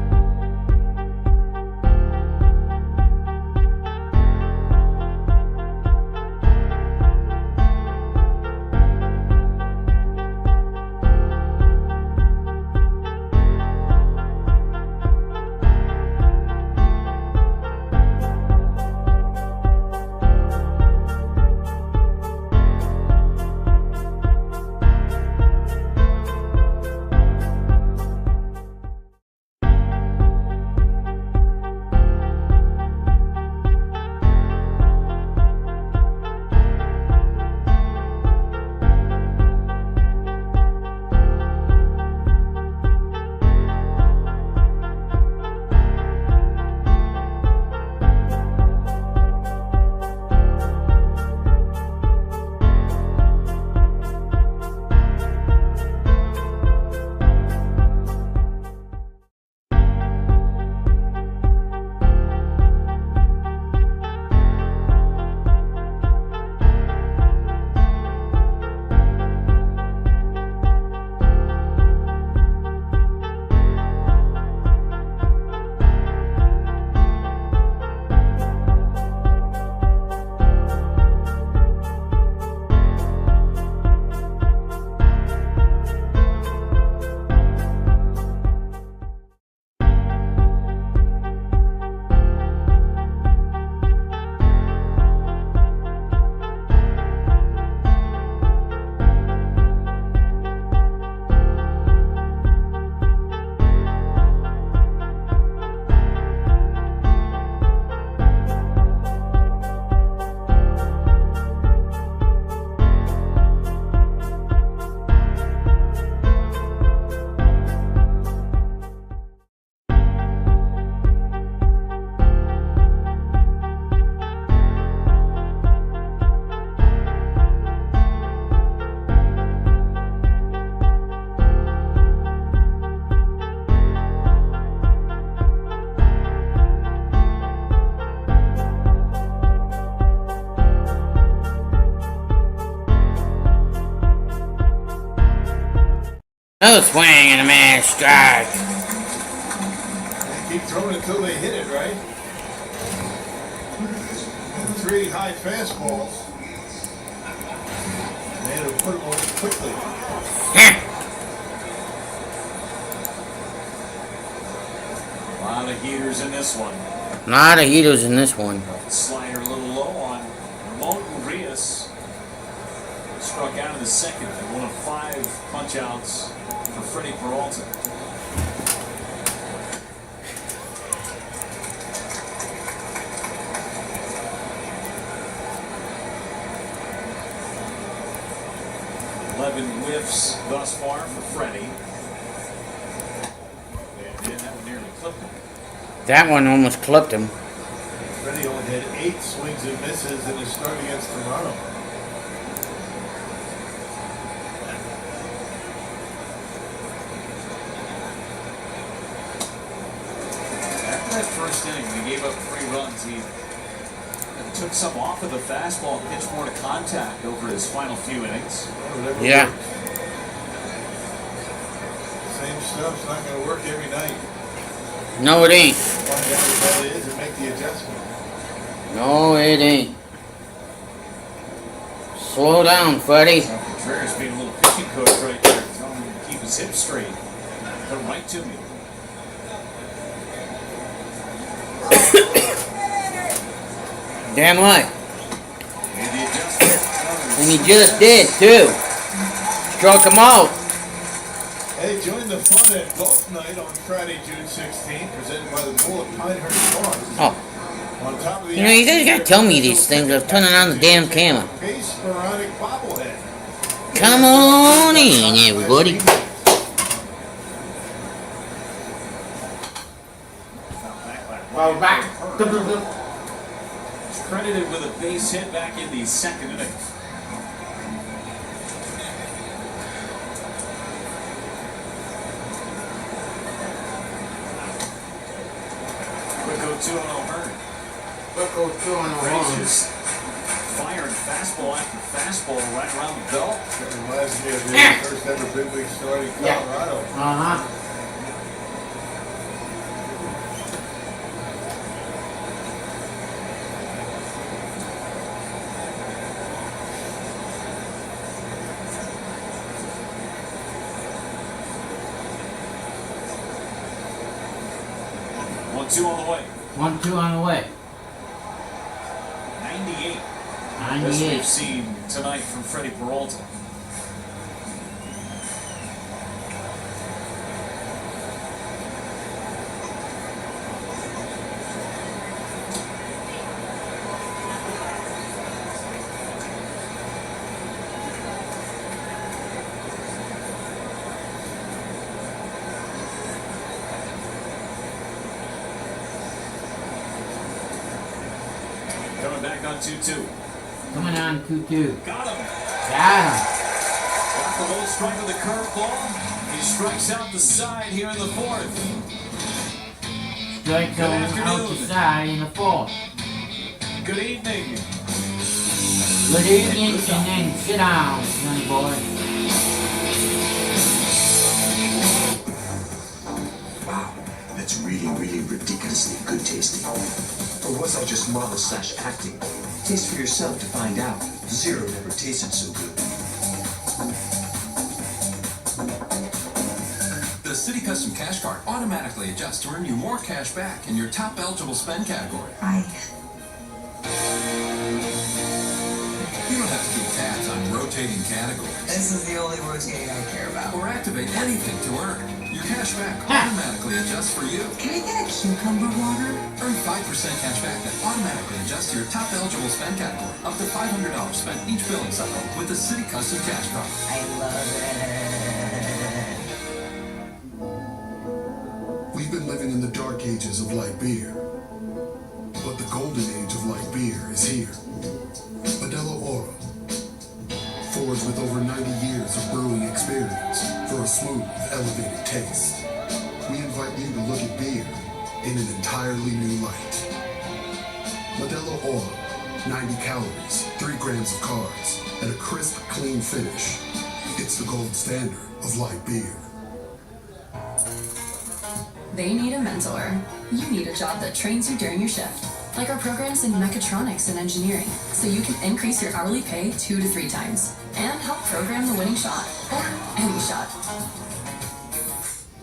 No swing and a man strike. They keep throwing until they hit it, right? And 3 high fastballs. They had to put them away quickly. A lot of heaters in this one. A lot of heaters in this one. Slider a little low on Milwaukee Brewers. Struck out in the second. One of 5 punch outs for Freddie Peralta. Whiffs thus far for Freddie. And that one nearly clipped him. That one almost clipped him. Freddie only had 8 swings and misses in his start against Toronto. After that first inning, when he gave up 3 runs, he took some off of the fastball and pitched more to contact over his final few innings. Yeah. Same stuff's not going to work every night. No, it ain't. Find out what that is and make the adjustment. No, it ain't. Slow down, Freddie. Contreras being a little pitching coach right there, telling him to keep his hips straight. Come right to me. Damn right. And he just did, too. Struck him out. Hey, join the fun at Golf Night on Friday, June 16th, presented by the Bull at Pinehurst Farm. Oh. On top of the You know, you guys gotta tell me these things. I'm turning on the damn camera. base sporadic bobblehead. Come on in, everybody. Well, back. Credited with a base hit back in the second inning. Quick 0-2 on O'Hearn. Quick 0-2 on Freddie's just firing fastball after fastball right around the belt. That reminds me of his first ever big league start in Colorado. Uh-huh. 1-2 on the way. 1-2 on the way. 98. 98. As we've seen tonight from Freddie Peralta. Coming back on 2-2. Coming on 2-2. Got him. Got him. Got the low strike with a curveball. He strikes out the side here in the fourth. Strike zone out the side in the fourth. Good evening. Good evening, and then sit down, young boy. Wow, that's really ridiculously good tasting. Or was I just model/acting? Taste for yourself to find out. Zero never tasted so good. The City Custom Cash Card automatically adjusts to earn you more cash back in your top eligible spend category. You don't have to keep tabs on rotating categories. This is the only rotating I care about. Or activate anything to earn. Your cash back automatically adjusts for you. Can I get a cucumber water? Earn 5% cash back that automatically adjusts to your top eligible spend category. Up to $500 spent each billing cycle with the City Custom Cash Card. I love it. We've been living in the dark ages of light beer. But the golden age of light beer is here. Modelo Oro. Forged with over 90 years of brewing experience for a smooth, elevated taste. We invite you to look at beer in an entirely new light. Modelo Oro. 90 calories, 3 grams of carbs, and a crisp, clean finish. It's the gold standard of light beer. They need a mentor. You need a job that trains you during your shift. Like our programs in mechatronics and engineering, so you can increase your hourly pay 2 to 3 times and help program the winning shot, or any shot.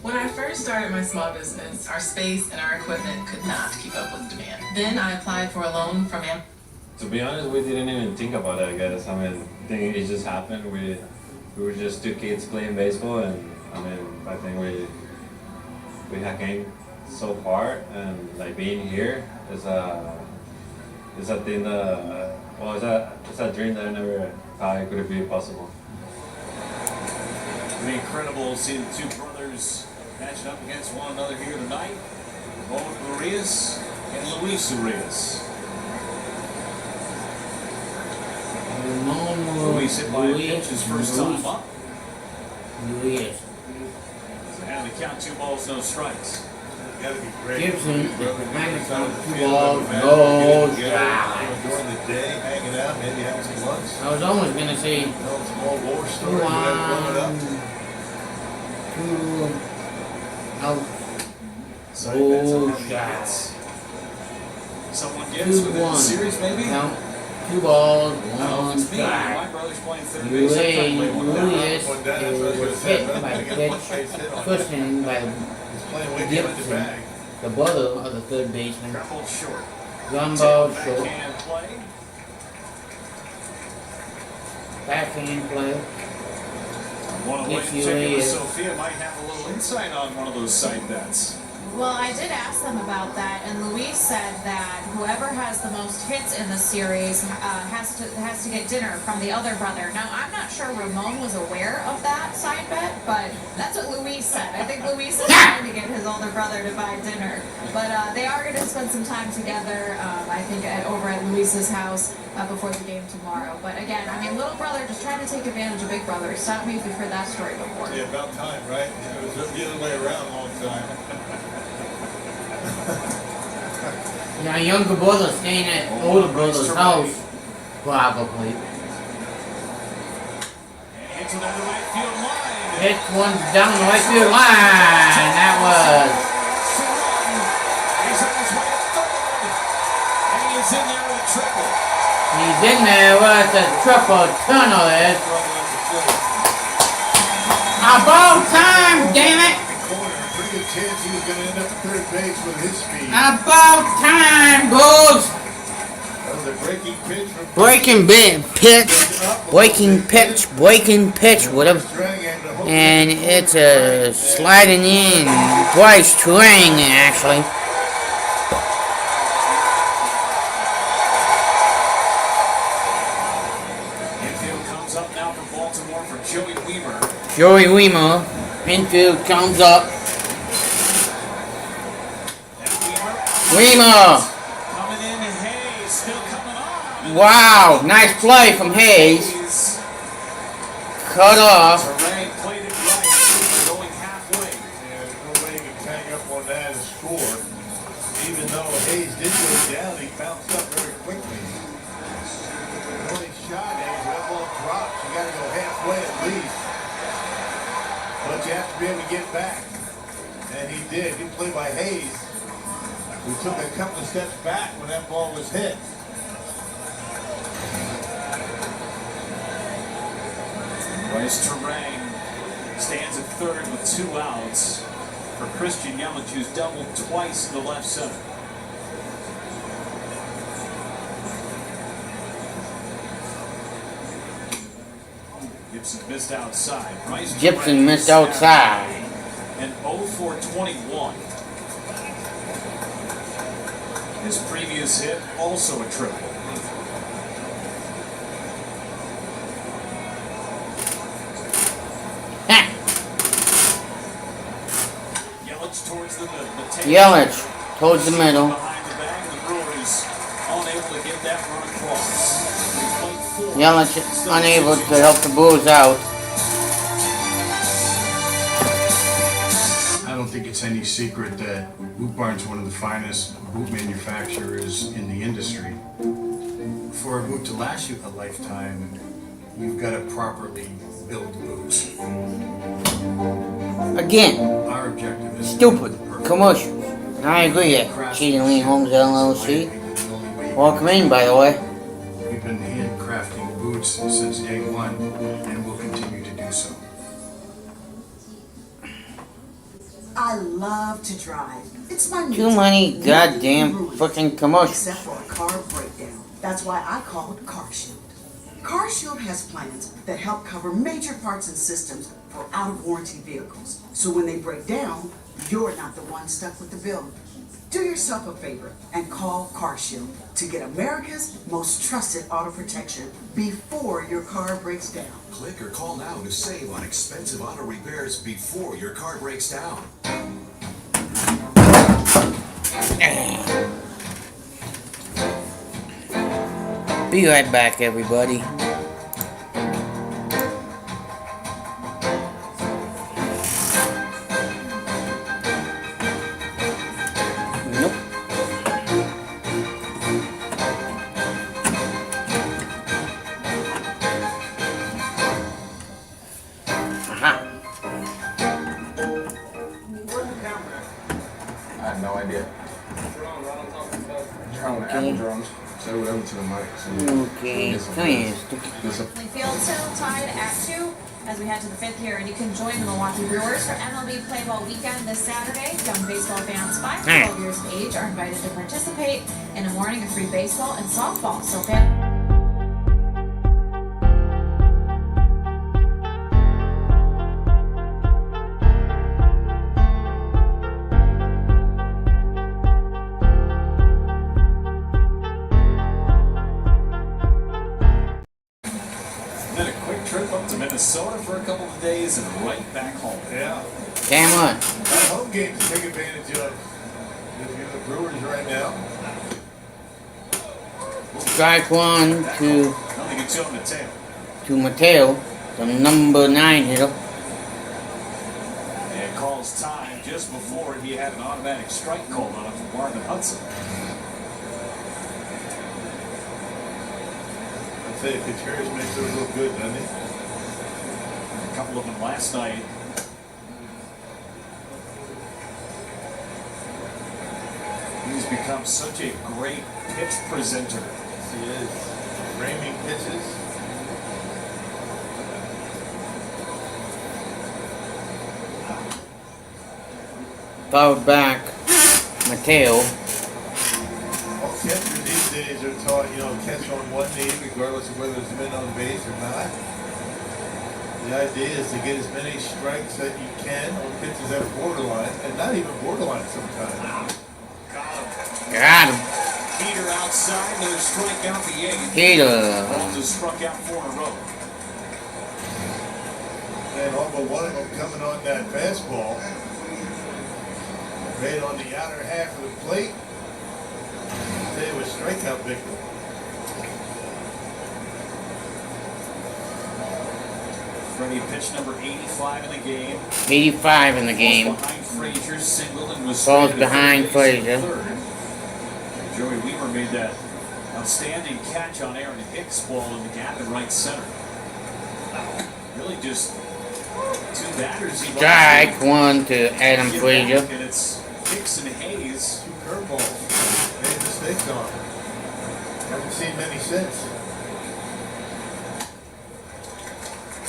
When I first started my small business, our space and our equipment could not keep up with demand. Then I applied for a loan from MLB. To be honest, we didn't even think about it, I guess. I mean, I think it just happened. We were just 2 kids playing baseball, and I mean, I think we have came so far, and like being here is a thing that it's a dream that I never thought it could be possible. It'll be incredible to see the two brothers matching up against one another here tonight. Milwaukee Brewers and Luis Urias. Luis hit by a pitch his first time up. Luis. So now they count 2 balls, no strikes. Gotta be great. Gibson, Magneton, 2 balls, no strikes. During the day, hanging out, maybe having some lunch. I was almost gonna say Small war story. You gotta blow it up. 2 out. Oh, shots. Someone gets within the series, maybe? Count 2 balls, No, 1 it's me. My strike. brother's playing third base. I'm trying to play one down. Luis was hit by the pitch, cushioned by Gibson, the brother of the third baseman. Ground short. Ground ball short. Backhand play. Backhand play. One away Yes, to you check in with is. Sophia might have a little insight on one of those side bets. Well, I did ask them about that, and Luis said that whoever has the most hits in the series has to get dinner from the other brother. Now, I'm not sure Ramon was aware of that side bet, but that's what Luis said. I think Luis is trying to get his older brother to buy dinner. But they are going to spend some time together, I think, over at Luis's house before the game tomorrow. But again, I mean, little brother just trying to take advantage of big brother. Stop me if you've heard that story before. Yeah, about time, right? It was the other way around a long time. Your younger brother staying at older brother's house, probably. Into that right field line. Hit one down the right field line. That was. He's on his way to third. And he's in there with a triple. He's in there with a triple tunnel. About time, damn it! Pretty good chance he was going to end up at third base with his speed. About time, boys! That was a breaking pitch from breaking pitch, whatever. And it's a sliding in, Bryce Trang, actually. Infield comes up now for Baltimore for Joey Weaver. Joey Weaver, infield comes up. Weaver! Coming in, Hayes still coming on. Wow, nice play from Hayes. Cut off. Terrain played it right, going halfway. Yeah, there's no way he can tag up on that and score. Even though Hayes did go down, he bounced up very quickly. When he shot Hayes, that ball drops. You got to go halfway at least. But you have to be able to get back. And he did. Good play by Hayes, who took a couple of steps back when that ball was hit. Bryce Terrain stands at third with 2 outs for Christian Yelich, who's doubled twice in the left center. Gibson missed outside. Bryce Gibson Terrain missed is out. outside. And 0 for 21. His previous hit, also a triple. Yelich towards the middle. Yelich towards the middle. Behind the bag, the Brewers unable to get that run across. Yelich unable to help the Brewers out. I don't think it's any secret that Boot Barn's one of the finest boot manufacturers in the industry. For a boot to last you a lifetime, you've got to properly build boots. Again. Our objective is Stupid commercials. And I agree that Cheating Lee Homes LLC. Welcome in, by the way. We've been handcrafting boots since day one, and we'll continue to do so. I love to drive. It's my Too many goddamn fucking commercials. Except for a car breakdown. That's why I called CarShield. CarShield has plans that help cover major parts and systems for out-of-warranty vehicles. So when they break down, you're not the one stuck with the bill. Do yourself a favor and call CarShield to get America's most trusted auto protection before your car breaks down. Click or call now to save on expensive auto repairs before your car breaks down. Be right back, everybody. Nope. Aha. I have no idea. Okay. Drums. Say whatever to the mic. So Okay, get some come here. Get some. Field still tied at 2 as we head to the 5th year, and you can join the Milwaukee Brewers for MLB Play Ball Weekend this Saturday. Young baseball fans 5 to 12 years of age are invited to participate in a morning of free baseball and softball. So fans. Then a quick trip up to Minnesota for a couple of days and right back home. Yeah. Damn right. Home game to take advantage of. If you're the Brewers right now. Strike one to Nothing gets you on the tail. Mateo, the number 9 hitter. And calls time just before he had an automatic strike called on him from Marvin Hudson. I'd say Contreras makes it look good, doesn't he? A couple of them last night. He's become such a great pitch presenter. Yes, he is. Framing pitches. Fouled back, Mateo. All catchers these days are taught, catch on one knee, regardless of whether there's men on base or not. The idea is to get as many strikes that you can on pitches that are borderline, and not even borderline sometimes. Got him. Peter outside, another strikeout, the 8th. Peter. Walters struck out 4 in a row. And all but one of them coming on that fastball. Right on the outer half of the plate. They were strikeout victim. Freddie pitched number 85 in the game. 85 in the game. Falls behind Frazier, singled and was Falls stranded at behind third base Frazier. in the 3rd. Joey Weaver made that outstanding catch on Aaron Hicks' ball in the gap in right center. Really just 2 batters. He Strike one to Adam Frazier. And it's Hicks and Hayes. 2 curveballs. Made mistakes on. Haven't seen many since.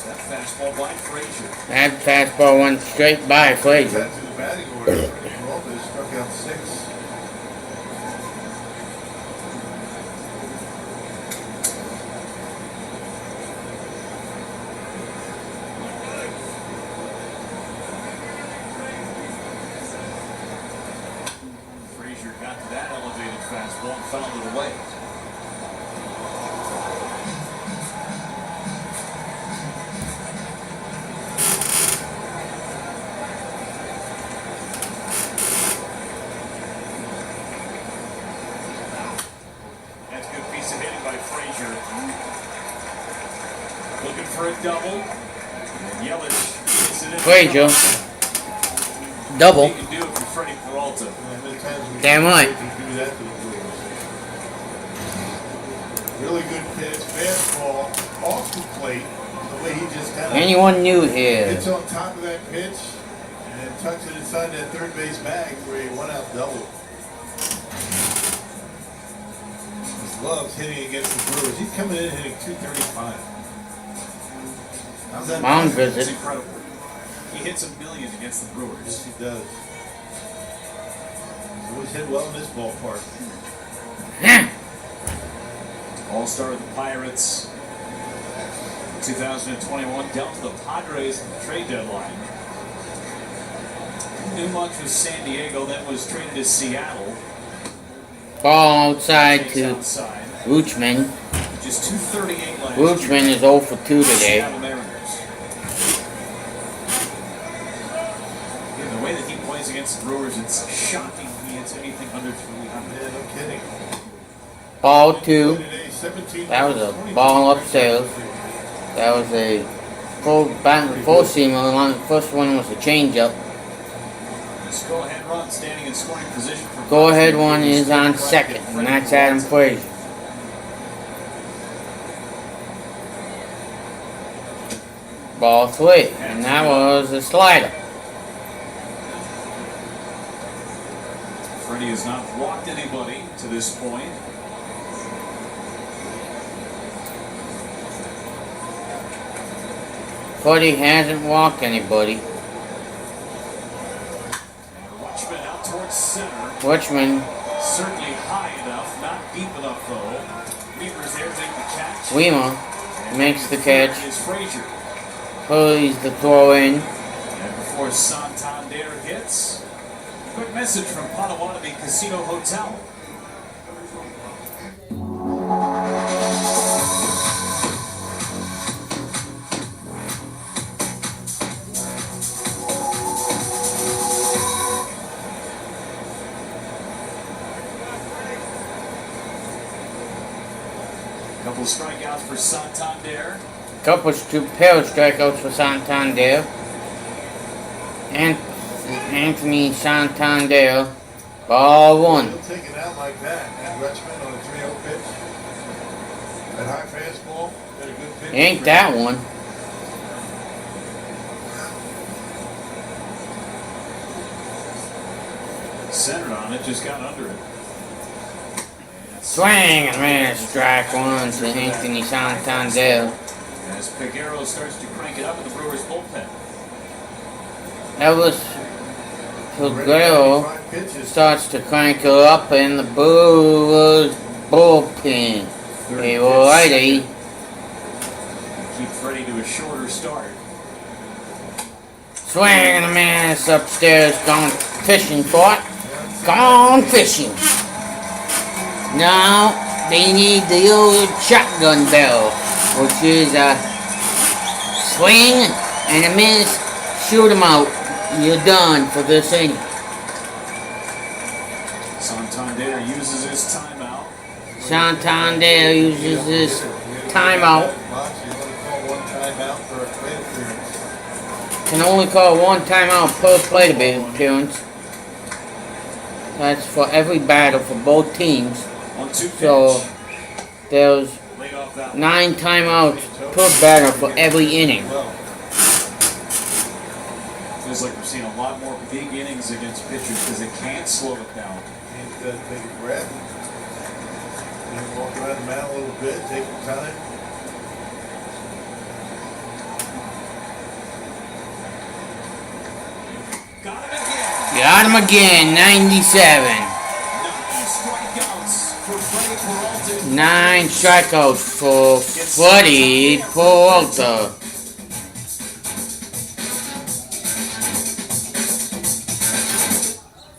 That fastball by Frazier. That fastball went straight by Frazier. Back to the batting order. Walters struck out 6. Frazier got to that elevated fastball and fouled it away. That's a good piece of hitting by Frazier. Looking for a double. And Yelich gets it in. Frazier. Double. He can do it for Freddie Peralta. Damn right. Do that to the Brewers. Really good pitch, fastball off the plate. The way he just kind of Anyone new here? gets on top of that pitch and and tucks it inside that third base bag for a one-out double. He loves hitting against the Brewers. He's coming in hitting .235. How's that? Mound visit. It's incredible. He hits $1 million against the Brewers. Yes, he does. He's always hit well in this ballpark. All-star of the Pirates. 2021 dealt to the Padres at the trade deadline. Didn't do much with San Diego, then was traded to Seattle. Ball outside to Roochman. Just 238 last Roochman is 0 for 2 today. Seattle Mariners. Yeah, the way that he plays against the Brewers, it's shocking he hits anything under 300. Yeah, no kidding. Ball 2. That was a ball upstairs. That was a full seamer. The first one was a changeup. This go-ahead run standing in scoring position for Go-ahead one is on second, and that's Adam Frazier. Ball 3, and that was a slider. Freddie has not walked anybody to this point. Freddie hasn't walked anybody. Watchman out towards center. Watchman. Certainly high enough, not deep enough though. Weaver's there to make the catch. Weaver makes the catch. Is Frazier. Pulls the throw in. And before Santander hits, quick message from Potawatomi Casino Hotel. Couple strikeouts for Santander. Pair of strikeouts for Santander. And Anthony Santander. Ball 1. He'll take it out like that. And Rutschman on a 3-0 pitch. That high fastball. Got a good pitch. Ain't that one. Centered on it, just got under it. Swing and man, strike 1 to Anthony Santander. As Peguero starts to crank it up in the Brewers bullpen. That was Peguero starts to crank her up in the Brewers bullpen. They were righty. Keep Freddie to a shorter start. Swing and a miss upstairs, gone fishing for it. Gone fishing. Now they need the old shotgun barrel, which is a swing and a miss, shoot 'em out. You're done for this inning. Santander uses his timeout. Santander uses his timeout. Can only call 1 timeout per plate appearance. That's for every batter for both teams. So there's 9 timeouts per batter for every inning. Feels like we're seeing a lot more big innings against pitchers because they can't slow it down. He's got to take a breath. Walk around the mound a little bit, take your time. Got him again, 97. 9 strikeouts for Freddie Peralta.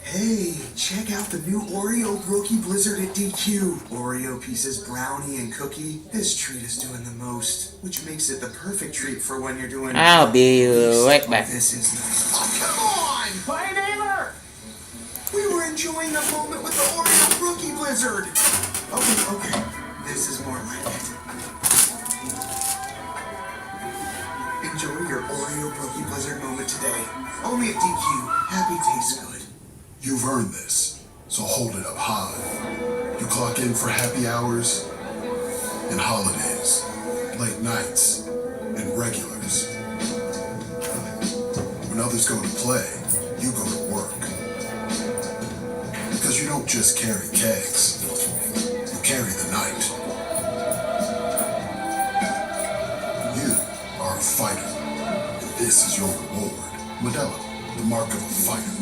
Hey, check out the new Oreo Brookie Blizzard at DQ. Oreo pieces, brownie, and cookie. This treat is doing the most, which makes it the perfect treat for when you're doing. I'll be right back. This is nice. Oh, come on! Play neighbor! We were enjoying the moment with the Oreo Brookie Blizzard. Okay. This is more like it. Enjoy your Oreo Brookie Blizzard moment today. Only at DQ. Happy tastes good. You've earned this, so hold it up high. You clock in for happy hours and holidays, late nights and regulars. When others go to play, you go to work. Because you don't just carry kegs, you carry the night. You are a fighter. And this is your reward. Modelo, the mark of a fighter.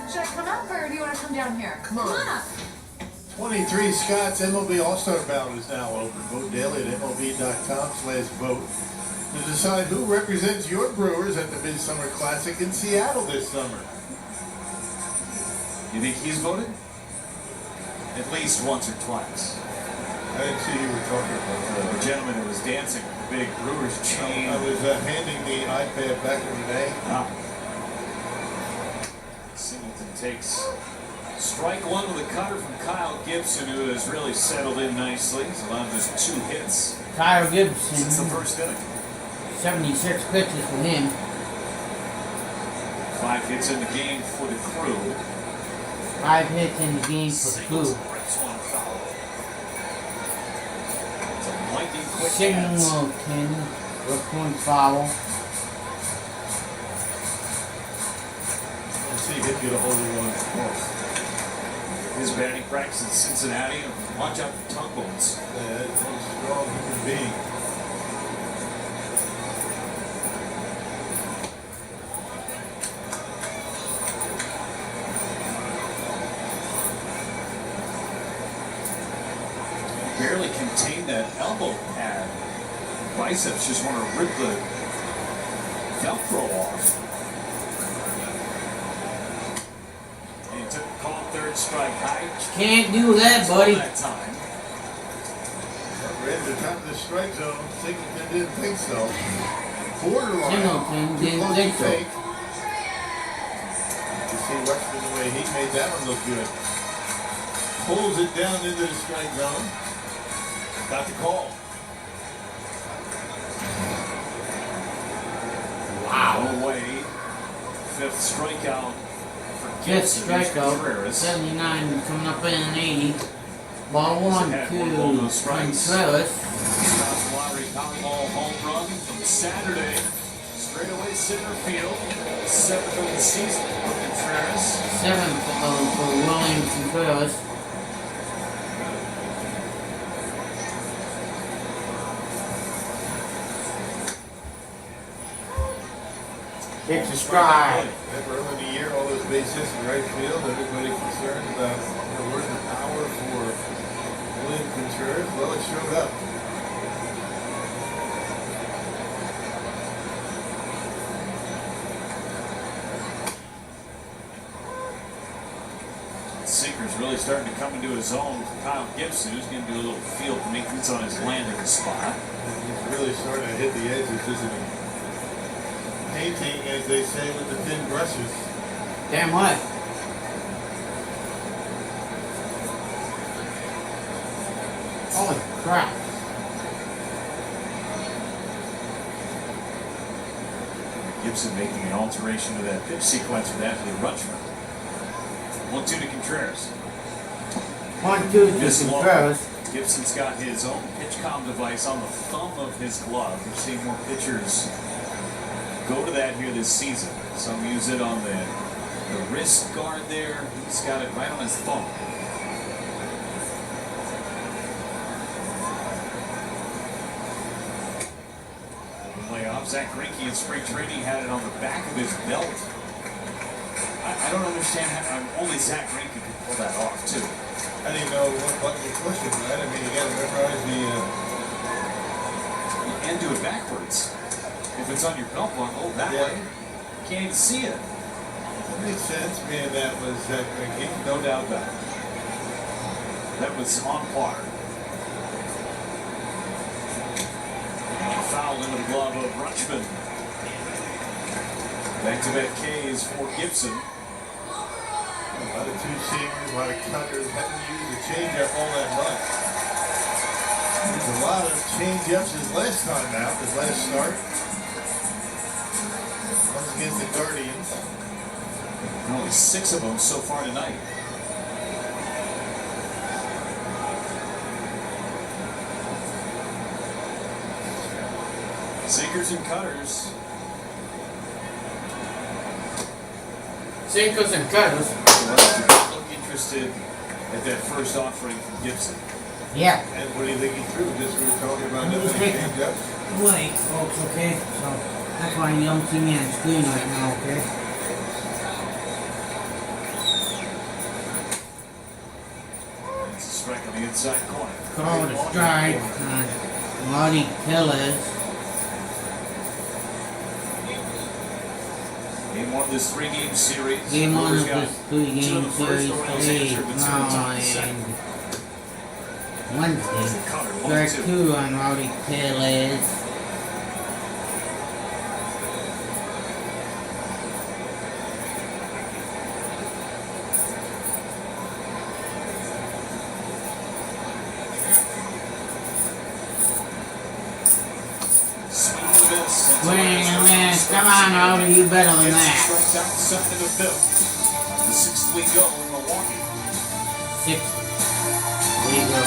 Should I come up or do you want to come down here? Come on up. 23 Scott's MLB All-Star Ballot is now open. Vote daily at MLB.com/vote to decide who represents your Brewers at the Midsummer Classic in Seattle this summer. You think he's voted? At least once or twice. I didn't see you were talking about The gentleman who was dancing with the big Brewers chain. I was handing the iPad back in the day. Singleton takes strike one with a cutter from Kyle Gibson, who has really settled in nicely. He's allowed just 2 hits Kyle Gibson. since the first inning. 76 pitches for him. 5 hits in the game for the Crew. 5 hits in the game for the Crew. Lightning quick hands. Singleton, point foul. Let's see if he can get a hold of one. His batting practice in Cincinnati. Watch out for tugboats. Yeah, that's one strong human being. Barely contained that elbow pad. Biceps just want to rip the Velcro off. And he took a call, 3rd strike high. Can't do that, buddy. That time. We're at the top of the strike zone. Singleton didn't think so. Borderline. Singleton didn't think so. You see Rushman the way he made that one look good. Pulls it down into the strike zone. Got the call. Wow. Away. 5th strikeout for 5th Gibson. strikeout. 79 coming up in an 80. Ball 1 to Contreras. Scott's lottery Powerball home run from Saturday. Straightaway center field. 7th of the season for Contreras. 7th for William Contreras. It's a strike. Early in the year, all those base hits in right field, everybody concerned about where's the power for William Contreras. Well, it showed up. Sinker's really starting to come into his own for Kyle Gibson, who's going to do a little field maintenance on his landing spot. He's really starting to hit the edges, isn't he? Painting, as they say, with the thin brushes. Damn right. Holy crap. Gibson making an alteration to that pitch sequence with Anthony Rutschman. 1-2 to Contreras. 1-2 to Contreras. Gibson's got his own pitch comm device on the thumb of his glove. We've seen more pitchers go to that here this season. Some use it on the wrist guard there. He's got it right on his thumb. Playoff. Zach Greinke in spring training had it on the back of his belt. I don't understand how only Zach Greinke could pull that off too. I didn't know what button you're pushing, right? I mean, you got to memorize and do it backwards. If it's on your belt buckle, that way, you can't even see it. That makes sense, being that was Zach Greinke. No doubt about it. That was on par. Foul into the glove of Rutschman. Back-to-back Ks for Gibson. A lot of two-seamers, a lot of cutters. Haven't used the changeup all that much. There's a lot of change-ups his last time out, his last start. Once against the Guardians. Only 6 of them so far tonight. Sinkers and cutters. Sinkers and cutters. Look interested at that first offering from Gibson. Yeah. And what do you think he threw? Just we were talking about nothing change-ups. Wait, folks, okay? So that's why you don't see me on screen right now, okay? It's a strike on the inside corner. Called a strike on Marty Tellez. Game 1 of this 3-game series. Game 1 of Brewers got this 3-game 2 of the first, series Orioles played answered, but 2 of the top of the on second. Wednesday. Strike 2 on Marty Tellez. Swing and a miss. Swing and a miss. Come on, Marty, you better than that. Strikes out the second of the fifth. The 6th we go in Milwaukee. 6th we go.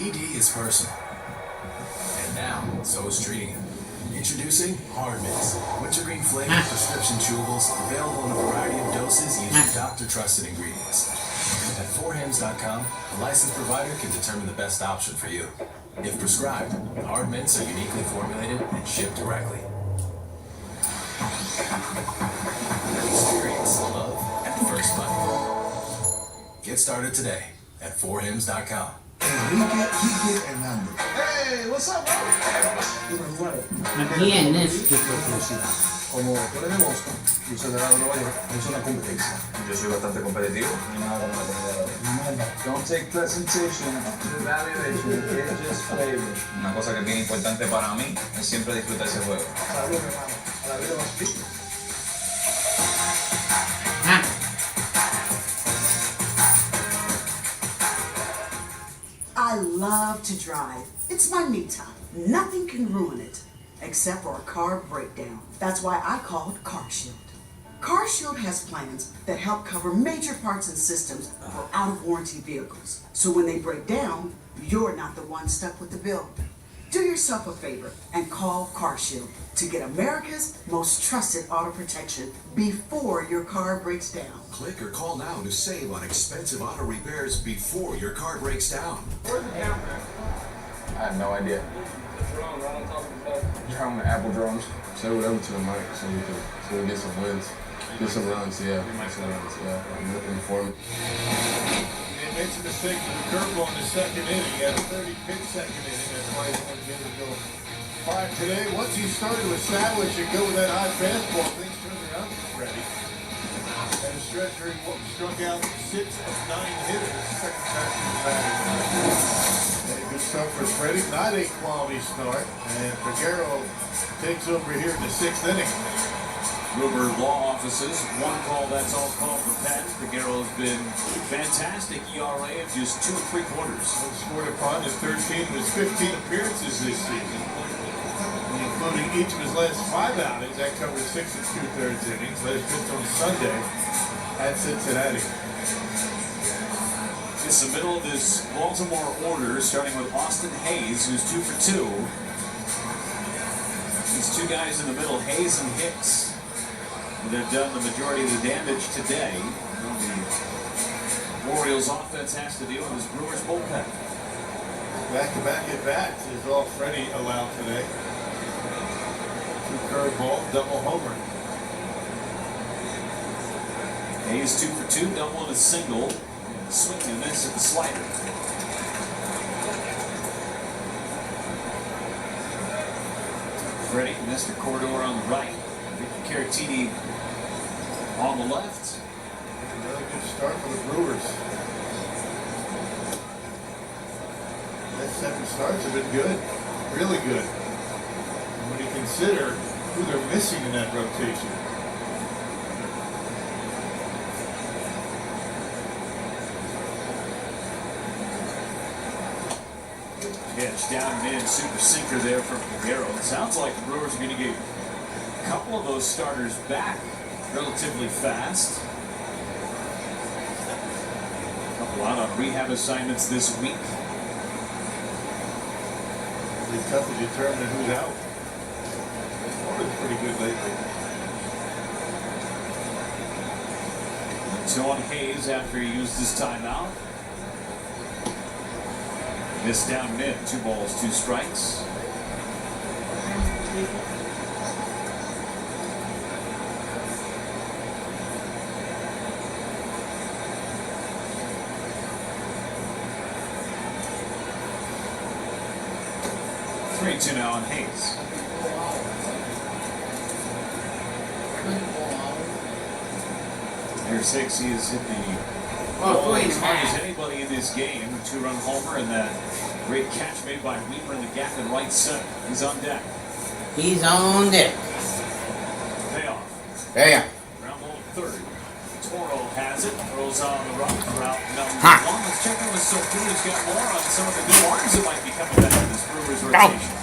ED is personal. And now, so is treating it. Introducing Hard Mix. Wintergreen flavored prescription chewables available in a variety of doses using doctor-trusted ingredients. At 4hims.com, a licensed provider can determine the best option for you. If prescribed, Hard Mints are uniquely formulated and shipped directly. Experience love at first bite. Get started today at 4hims.com. Enrique Hernando. Hey, what's up, bro? Aquí en este Como tú eres de Boston y soy de Nueva York, es una competencia. Yo soy bastante competitivo. Don't take presentation to evaluation, it's just flavor. Una cosa que es bien importante para mí es siempre disfrutar ese juego. Salud, hermano. A la vida más rica. I love to drive. It's my me time. Nothing can ruin it, except for a car breakdown. That's why I called CarShield. CarShield has plans that help cover major parts and systems for out-of-warranty vehicles. So when they break down, you're not the one stuck with the bill. Do yourself a favor and call CarShield to get America's most trusted auto protection before your car breaks down. Click or call now to save on expensive auto repairs before your car breaks down. Where's the camera? I have no idea. The drone, right on top of the bed. Drum Apple drums. Say whatever to the mic so we can get some wins. Get some runs, yeah. Get some runs, yeah. I'm looking for it. He makes a mistake with the curveball in the second inning. He had a 30-pitch second inning. That's why he's only able to go 5 today. Once he started to establish and go with that high fastball, things turned around for Freddie. And a stretch where he struck out 6 of 9 hitters. Second time he's batted. And a good start for Freddie. Not a quality start. And Figueroa takes over here in the 6th inning. Ruber Law Offices, 1 call, that's all called for Pat. Figueroa has been fantastic. ERA of just 2 3/4. Scored upon his 13 of his 15 appearances this season, including each of his last 5 outings. That covers 6 2/3 innings. Last pitch on Sunday at Cincinnati. It's the middle of this Baltimore order, starting with Austin Hayes, who's 2 for 2. These 2 guys in the middle, Hayes and Hicks, they've done the majority of the damage today. The Orioles offense has to deal with this Brewers bullpen. Back-to-back at-bats is all Freddie allowed today. 2 curveball, double homer. Hayes 2 for 2, double and a single. Swing and miss at the slider. Freddie, Mr. Corridor on the right. Victor Caratini on the left. Another good start for the Brewers. Last 7 starts have been good. Really good. And when you consider who they're missing in that rotation. Pitch down mid, super sinker there from Guerrero. It sounds like the Brewers are going to get a couple of those starters back relatively fast. A couple out on rehab assignments this week. It's tough to determine who's out. Florida's pretty good lately. So on Hayes after he used his timeout. This down mid, 2 balls, 2 strikes. Three, 2 now on Hayes. Here's 6, he has hit the ball as hard as anybody in this game. A 2-run homer and that great catch made by Weaver in the gap in right center. He's on deck. He's on deck. Payoff. Yeah. Ground ball to third. Toro has it. Throws on the run. Route number 1. Let's check in with Sokuna's got more on some of the new arms that might be coming back in this Brewers rotation.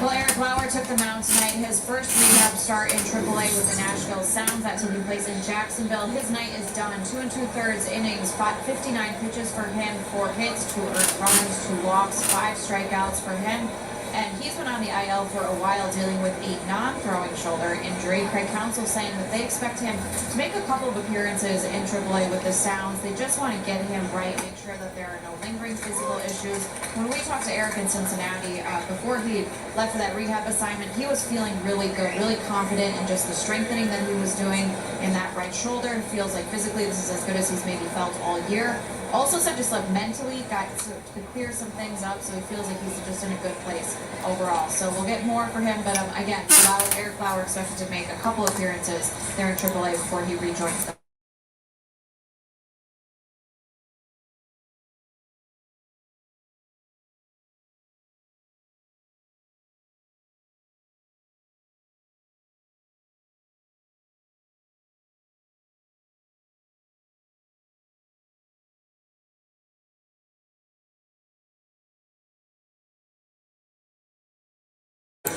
Well, Eric Lauer took the mound tonight. His first rehab start in AAA with the Nashville Sounds. That taking place in Jacksonville. His night is done. 2 2/3 innings, 59 pitches for him, 4 hits, 2 earned runs, 2 walks, 5 strikeouts for him. And he's been on the IL for a while dealing with a non-throwing shoulder injury. Craig Counsell saying that they expect him to make a couple of appearances in AAA with the Sounds. They just want to get him right, make sure that there are no lingering physical issues. When we talked to Eric in Cincinnati, before he left for that rehab assignment, he was feeling really good, really confident in just the strengthening that he was doing in that right shoulder. It feels like physically this is as good as he's maybe felt all year. Also said just like mentally got to clear some things up, so he feels like he's just in a good place overall. So we'll get more for him, but again, Eric Lauer expected to make a couple appearances there in AAA before he rejoins them.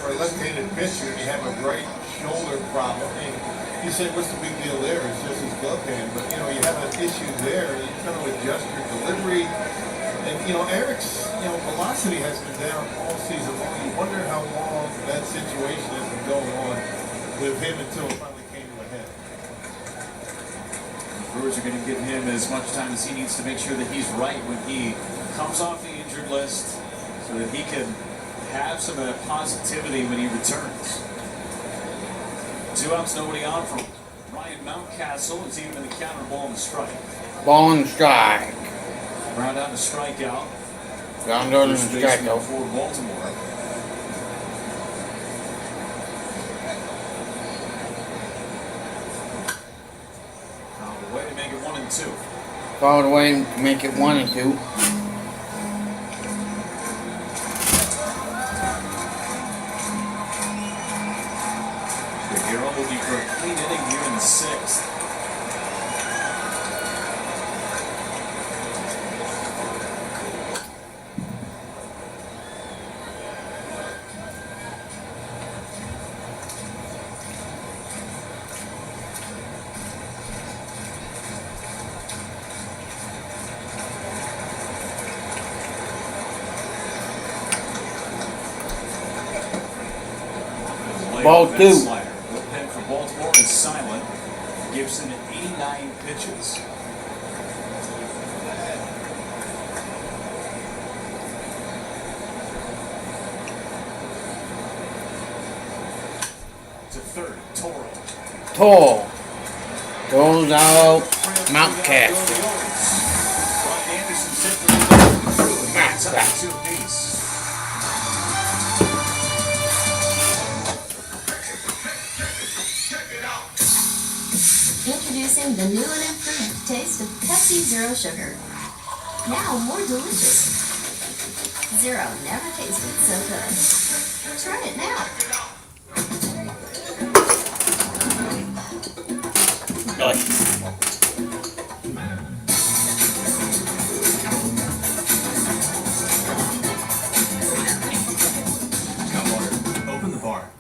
For a left-handed pitcher, you have a right shoulder problem. And you said, what's the big deal there? It's just his glove hand. But, you know, you have an issue there. You kind of adjust your delivery. And, you know, Eric's, velocity has been down all season long. You wonder how long that situation has been going on with him until it finally came to a head. The Brewers are going to give him as much time as he needs to make sure that he's right when he comes off the injured list so that he can have some of that positivity when he returns. 2 outs, nobody on from Ryan Mountcastle. It's even in the counter, ball and strike. Ball and strike. Ground out to strikeout. Ground out to strikeout for Baltimore. Found a way to make it 1 and 2. Found a way to make it 1 and 2. Looking for a clean inning here in the 6th. Ball 2. For Baltimore is silent. Gibson at 89 pitches. To third, Toro. Tall. Throws out Mountcastle. Brian Anderson set for the 2 apiece. Introducing the new and improved taste of Pepsi Zero Sugar. Now more delicious. Zero never tasted so good. Try it now. Open the bar.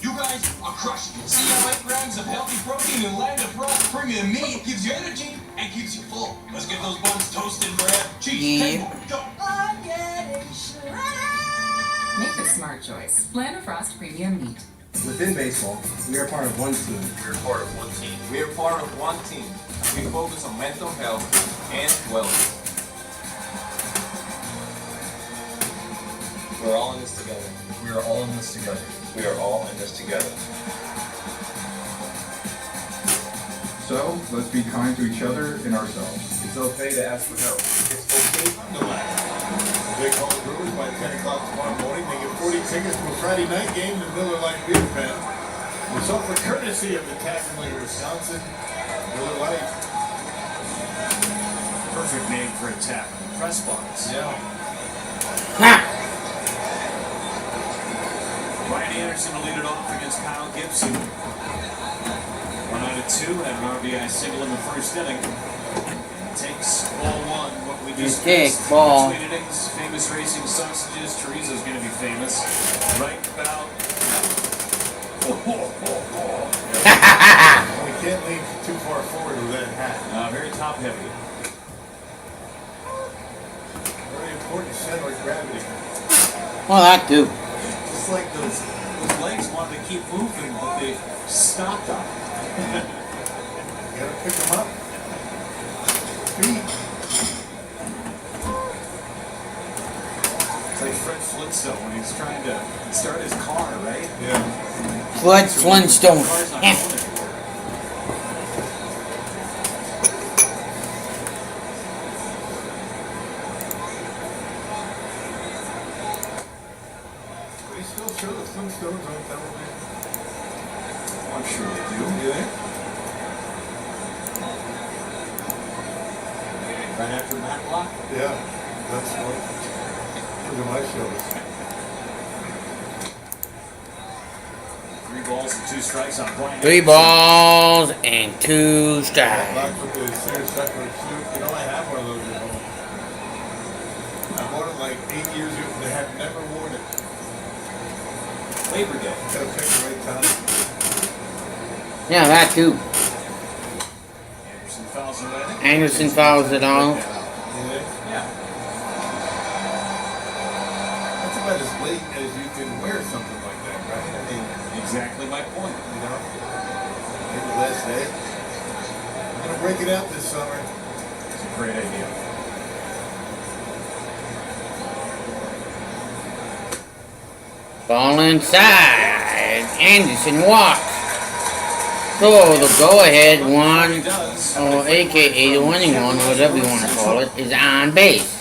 You guys are crushing it. See how 8 grams of healthy protein and Lambda Frost premium meat gives you energy and keeps you full. Let's get those buns toasted, Brad. Cheese, take more. Go. Make the smart choice. Lambda Frost Premium Meat. Within baseball, we are part of one team. We're part of one team. We are part of one team. We focus on mental health and wellness. We're all in this together. We are all in this together. We are all in this together. So, let's be kind to each other and ourselves. It's okay to ask for help. It's okay to laugh. They call the Brewers by 10 o'clock tomorrow morning. They get 40 tickets to a Friday night game in the Miller Lite Beer Pen. It's all for courtesy of the Tavern League of Wisconsin. Miller Lite. Perfect name for a tavern. Press box. Yeah. Ryan Anderson will lead it off against Kyle Gibson. 1 out of 2, had an RBI single in the first inning. Takes ball 1. What we just Take ball. between innings, famous racing sausages. Chorizo's going to be famous. Right about. We can't lean too far forward with that hat. Very top heavy. Very important center of gravity. Well, that too. Just like those legs wanted to keep moving, but they stopped on it. Gotta pick them up. Feet. It's like Fred Flintstone when he's trying to start his car, right? Yeah. Fred Flintstone. Car's not going anywhere. They still show the Flintstones on television. I'm sure they do. Yeah. Right after Matlock? Yeah. That's what. Look at my shows. 3 balls and 2 strikes on Brian. 3 balls and 2 strikes. Locked with the Sears Sucker suit. You know, I have one of those at home. I bought it like 8 years ago. They have never worn it. Labor Day. Gotta pick the right time. Yeah, that too. Anderson fouls it right in. Anderson fouls it off. Yeah. That's about as late as you can wear something like that, right? I mean, Exactly my point. you know, maybe last day. I'm gonna break it out this summer. It's a great idea. Ball inside. Anderson walks. So the go-ahead one, or aka the winning one, or whatever you want to call it, is on base.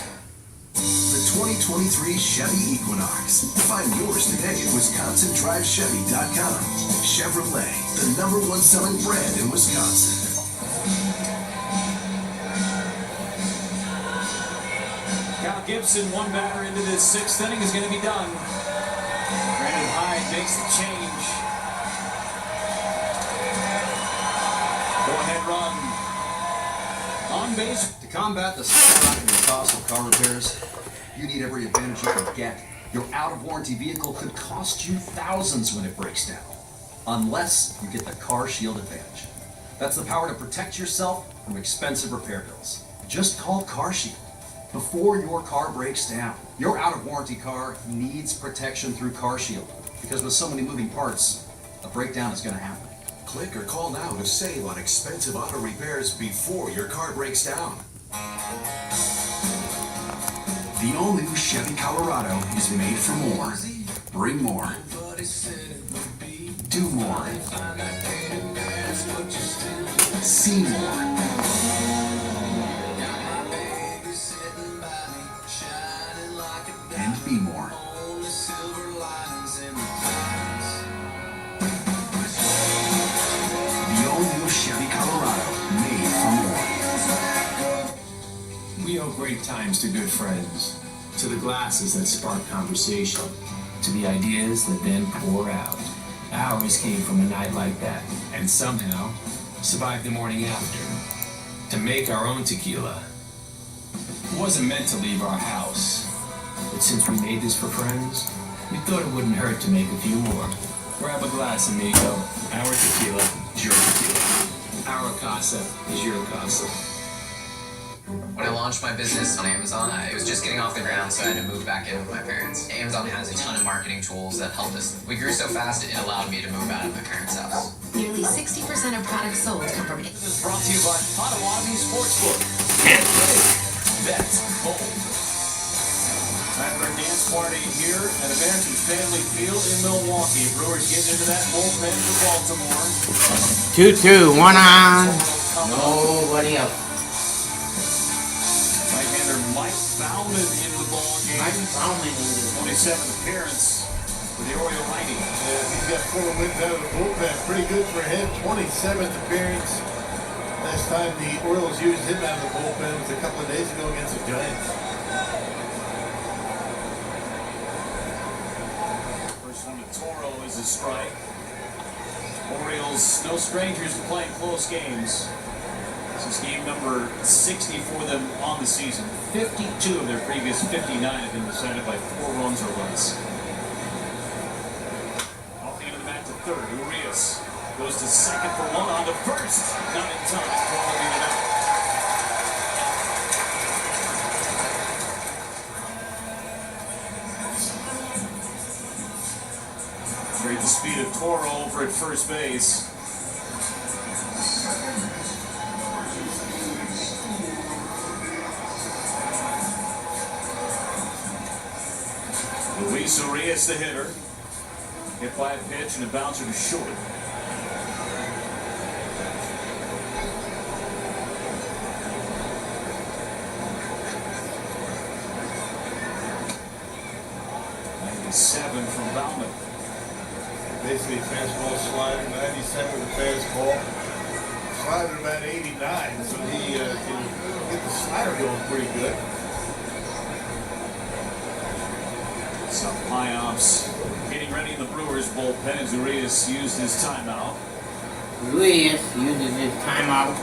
The 2023 Chevy Equinox. Find yours today at WisconsinDriveChevy.com. Chevrolet, the #1 selling brand in Wisconsin. Kyle Gibson, 1 batter into this 6th inning, is going to be done. Brandon Hyde makes the change. Go-ahead run. On base. To combat the skyrocketing cost of car repairs, you need every advantage you can get. Your out-of-warranty vehicle could cost you thousands when it breaks down, unless you get the Car Shield Advantage. That's the power to protect yourself from expensive repair bills. Just call Car Shield before your car breaks down. Your out-of-warranty car needs protection through Car Shield, because with so many moving parts, a breakdown is going to happen. Click or call now to save on expensive auto repairs before your car breaks down. The all-new Chevy Colorado is made for more. Bring more. Do more. See more. And be more. The all-new Chevy Colorado, made for more. We owe great times to good friends, to the glasses that spark conversation, to the ideas that then pour out. Ours came from a night like that, and somehow survived the morning after. To make our own tequila. It wasn't meant to leave our house, but since we made this for friends, we thought it wouldn't hurt to make a few more. Grab a glass, amigo. Our tequila is your tequila. Our casa is your casa. When I launched my business on Amazon, it was just getting off the ground, so I had to move back in with my parents. Amazon has a ton of marketing tools that helped us. We grew so fast, it allowed me to move out of my parents' house. Nearly 60% of products sold come from This is brought to you by Potawatomi Sportsbook. That's bold. Time for a dance party here at American Family Field in Milwaukee. Brewers getting into that bullpen for Baltimore. 2-2, one on. Nobody else. Right-hander Mike Baumann into the ball game. Mike Baumann. 27th appearance for the Oriole Mighty. He's got 4 wins out of the bullpen. Pretty good for him. 27th appearance. Last time the Orioles used him out of the bullpen was a couple of days ago against the Giants. First one to Toro is a strike. Orioles, no strangers to playing close games. This is game number 60 for them on the season. 52 of their previous 59 have been decided by 4 runs or less. Off the end of the bat to third. Urias goes to second for one on to first. Not in time. Toro lead it out. Great the speed of Toro over at first base. Luis Urias, the hitter. Hit by a pitch and a bouncer to short. .97 from Baumann. Basically fastball slider, 97 with a fastball. Slider about 89, so he can get the slider going pretty good. Some high-ups getting ready in the Brewers bullpen as Urias used his timeout. Urias uses his timeout.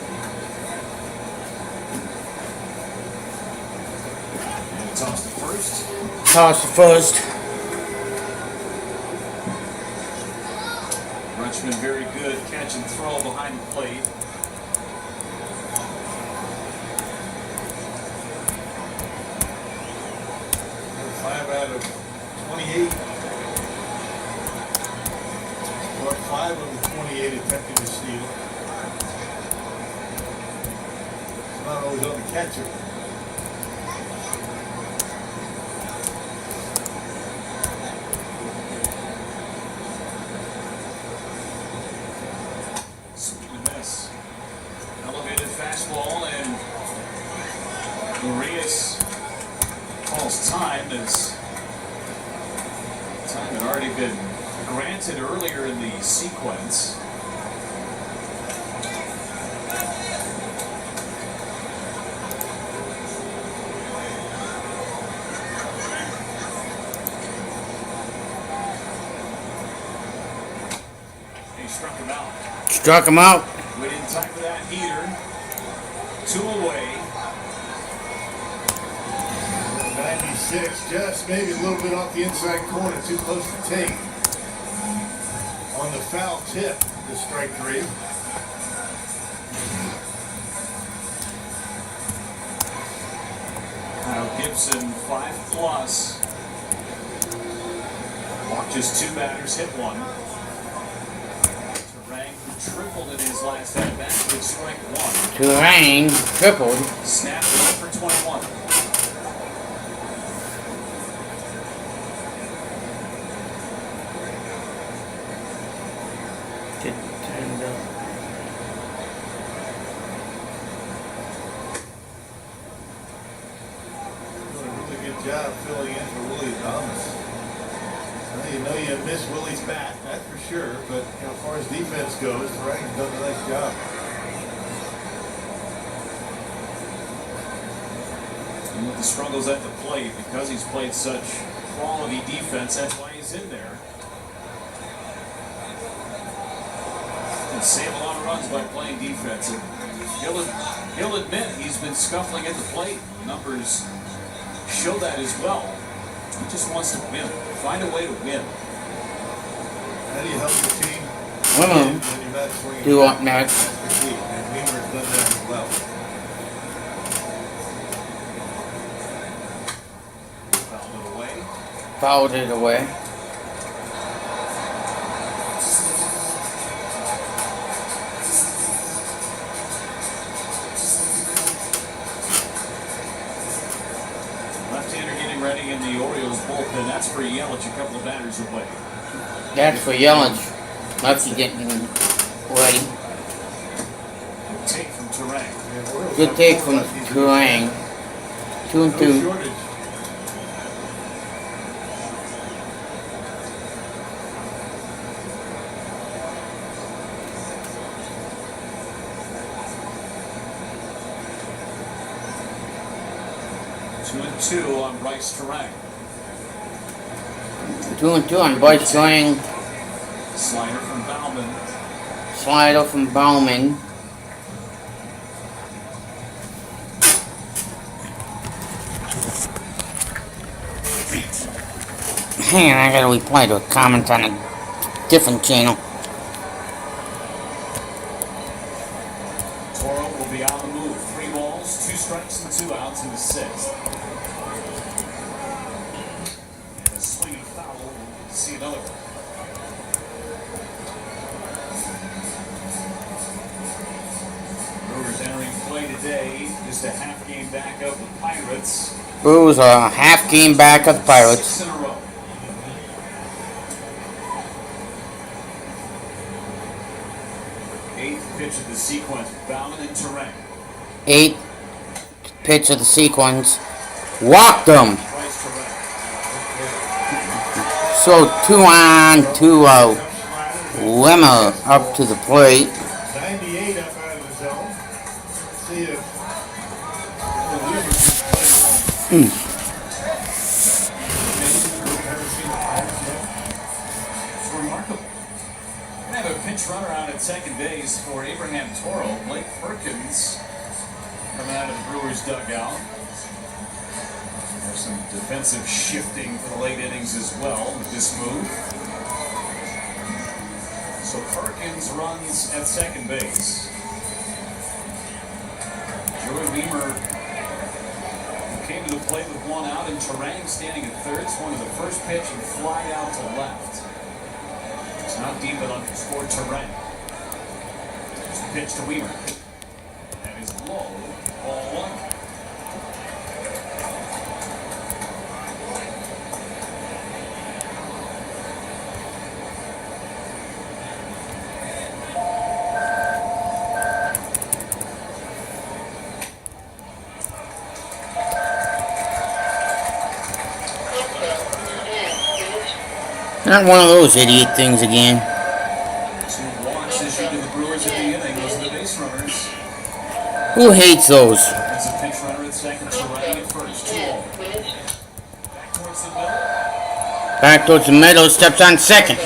And toss to first. Toss to first. Rutschman very good catch and throw behind the plate. Five out of 28. Or 5 of the 28 attempting to steal. It's not always on the catcher. Swing and miss. Elevated fastball and Urias calls time as time had already been granted earlier in the sequence. He struck him out. Struck him out. Went in time for that heater. 2 away. 96, just maybe a little bit off the inside corner, too close to take. On the foul tip, the strike 3. Kyle Gibson 5+. Walked just 2 batters, hit 1. Turang tripled in his last at bat with strike 1. Turang tripled. Snapped it up for 21. job filling in for Willie Thomas. You know you miss Willie's bat, that's for sure. But as far as defense goes, Terang's done a nice job. And with the struggles at the plate, because he's played such quality defense, that's why he's in there. And save a lot of runs by playing defense. And he'll admit he's been scuffling at the plate. Numbers show that as well. He just wants to win. Find a way to win. How do you help the team? Do up next. That's the key. And Weaver's done that as well. Fouled it away. Left-hander getting ready in the Orioles bullpen. That's for Yelich, a couple of batters away. That's for Yelich. Lefty getting ready. Good take from Turang. Good take from Turang. 2-2. 2-2 on Bryce Turang. 2-2 on Bryce Turang. Slider from Bauman. Slider from Bauman. Hang on, I gotta reply to a comment on a different channel. Toro will be on the move. 3 balls, 2 strikes, and 2 outs in the 6th. And a swinging foul. We'll see another one. Brewers entering play today. Just a half game back of the Pirates. Brewers are a half game back of the Pirates. 6 in a row. 8th pitch of the sequence. Bauman and Turang. 8th pitch of the sequence. Walked them. So 2 on, 2 out. Lemmer up to the plate. 98 up out of the zone. See if It's remarkable. We have a pinch runner out at second base for Abraham Toro. Blake Perkins coming out of the Brewers dugout. There's some defensive shifting for the late innings as well with this move. So Perkins runs at second base. Joey Beamer came to the plate with 1 out, and Turang standing at third. Swung to the first pitch and fly out to left. It's not deep enough to score Turang. There's the pitch to Weaver. That is low, ball 1. Not one of those idiot things again. 2 walks issued to the Brewers at the inning. Those are the base runners. Who hates those? That's a pinch runner at second, Turang at first. 2-0. Back towards the middle. Back towards the middle, steps on second.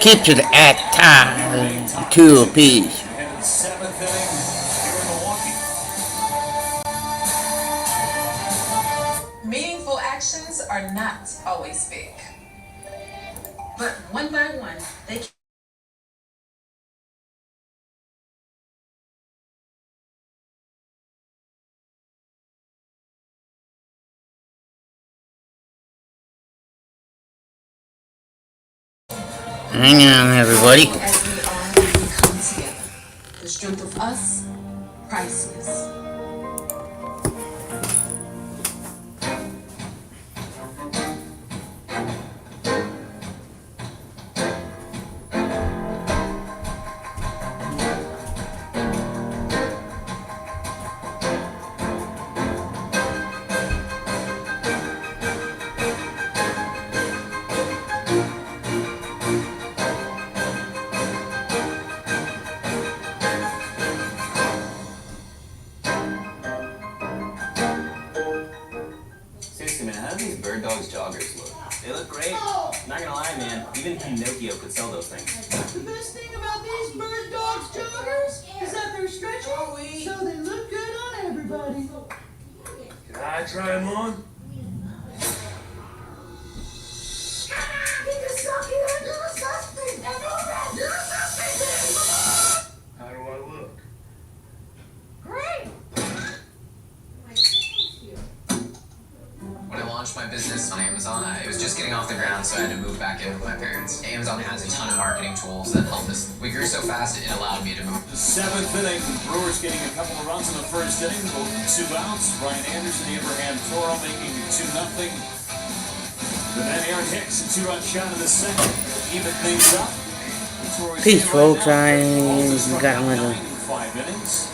Keeps it at tie. 2 apiece. And 7th inning here in Milwaukee. Meaningful actions are not always big. But one by one, they Hang on, everybody. as we are, we come together. The strength of us, priceless. They look great. Not gonna lie, man. Even Pinocchio could sell those things. The best thing about these bird dogs joggers is that they're stretchy, so they look good on everybody. Can I try them on? How do I look? Great. When I launched my business on Amazon, it was just getting off the ground, so I had to move back in with my parents. Amazon has a ton of marketing tools that helped us. We grew so fast, it allowed me to move. The seventh inning, Brewers getting a couple of runs in the first inning. 2 outs. Brian Anderson, Abraham Toro making it 2-0. But then Aaron Hicks, a 2-run shot in the second. Even things up. Peace, folks. I got another 5 innings.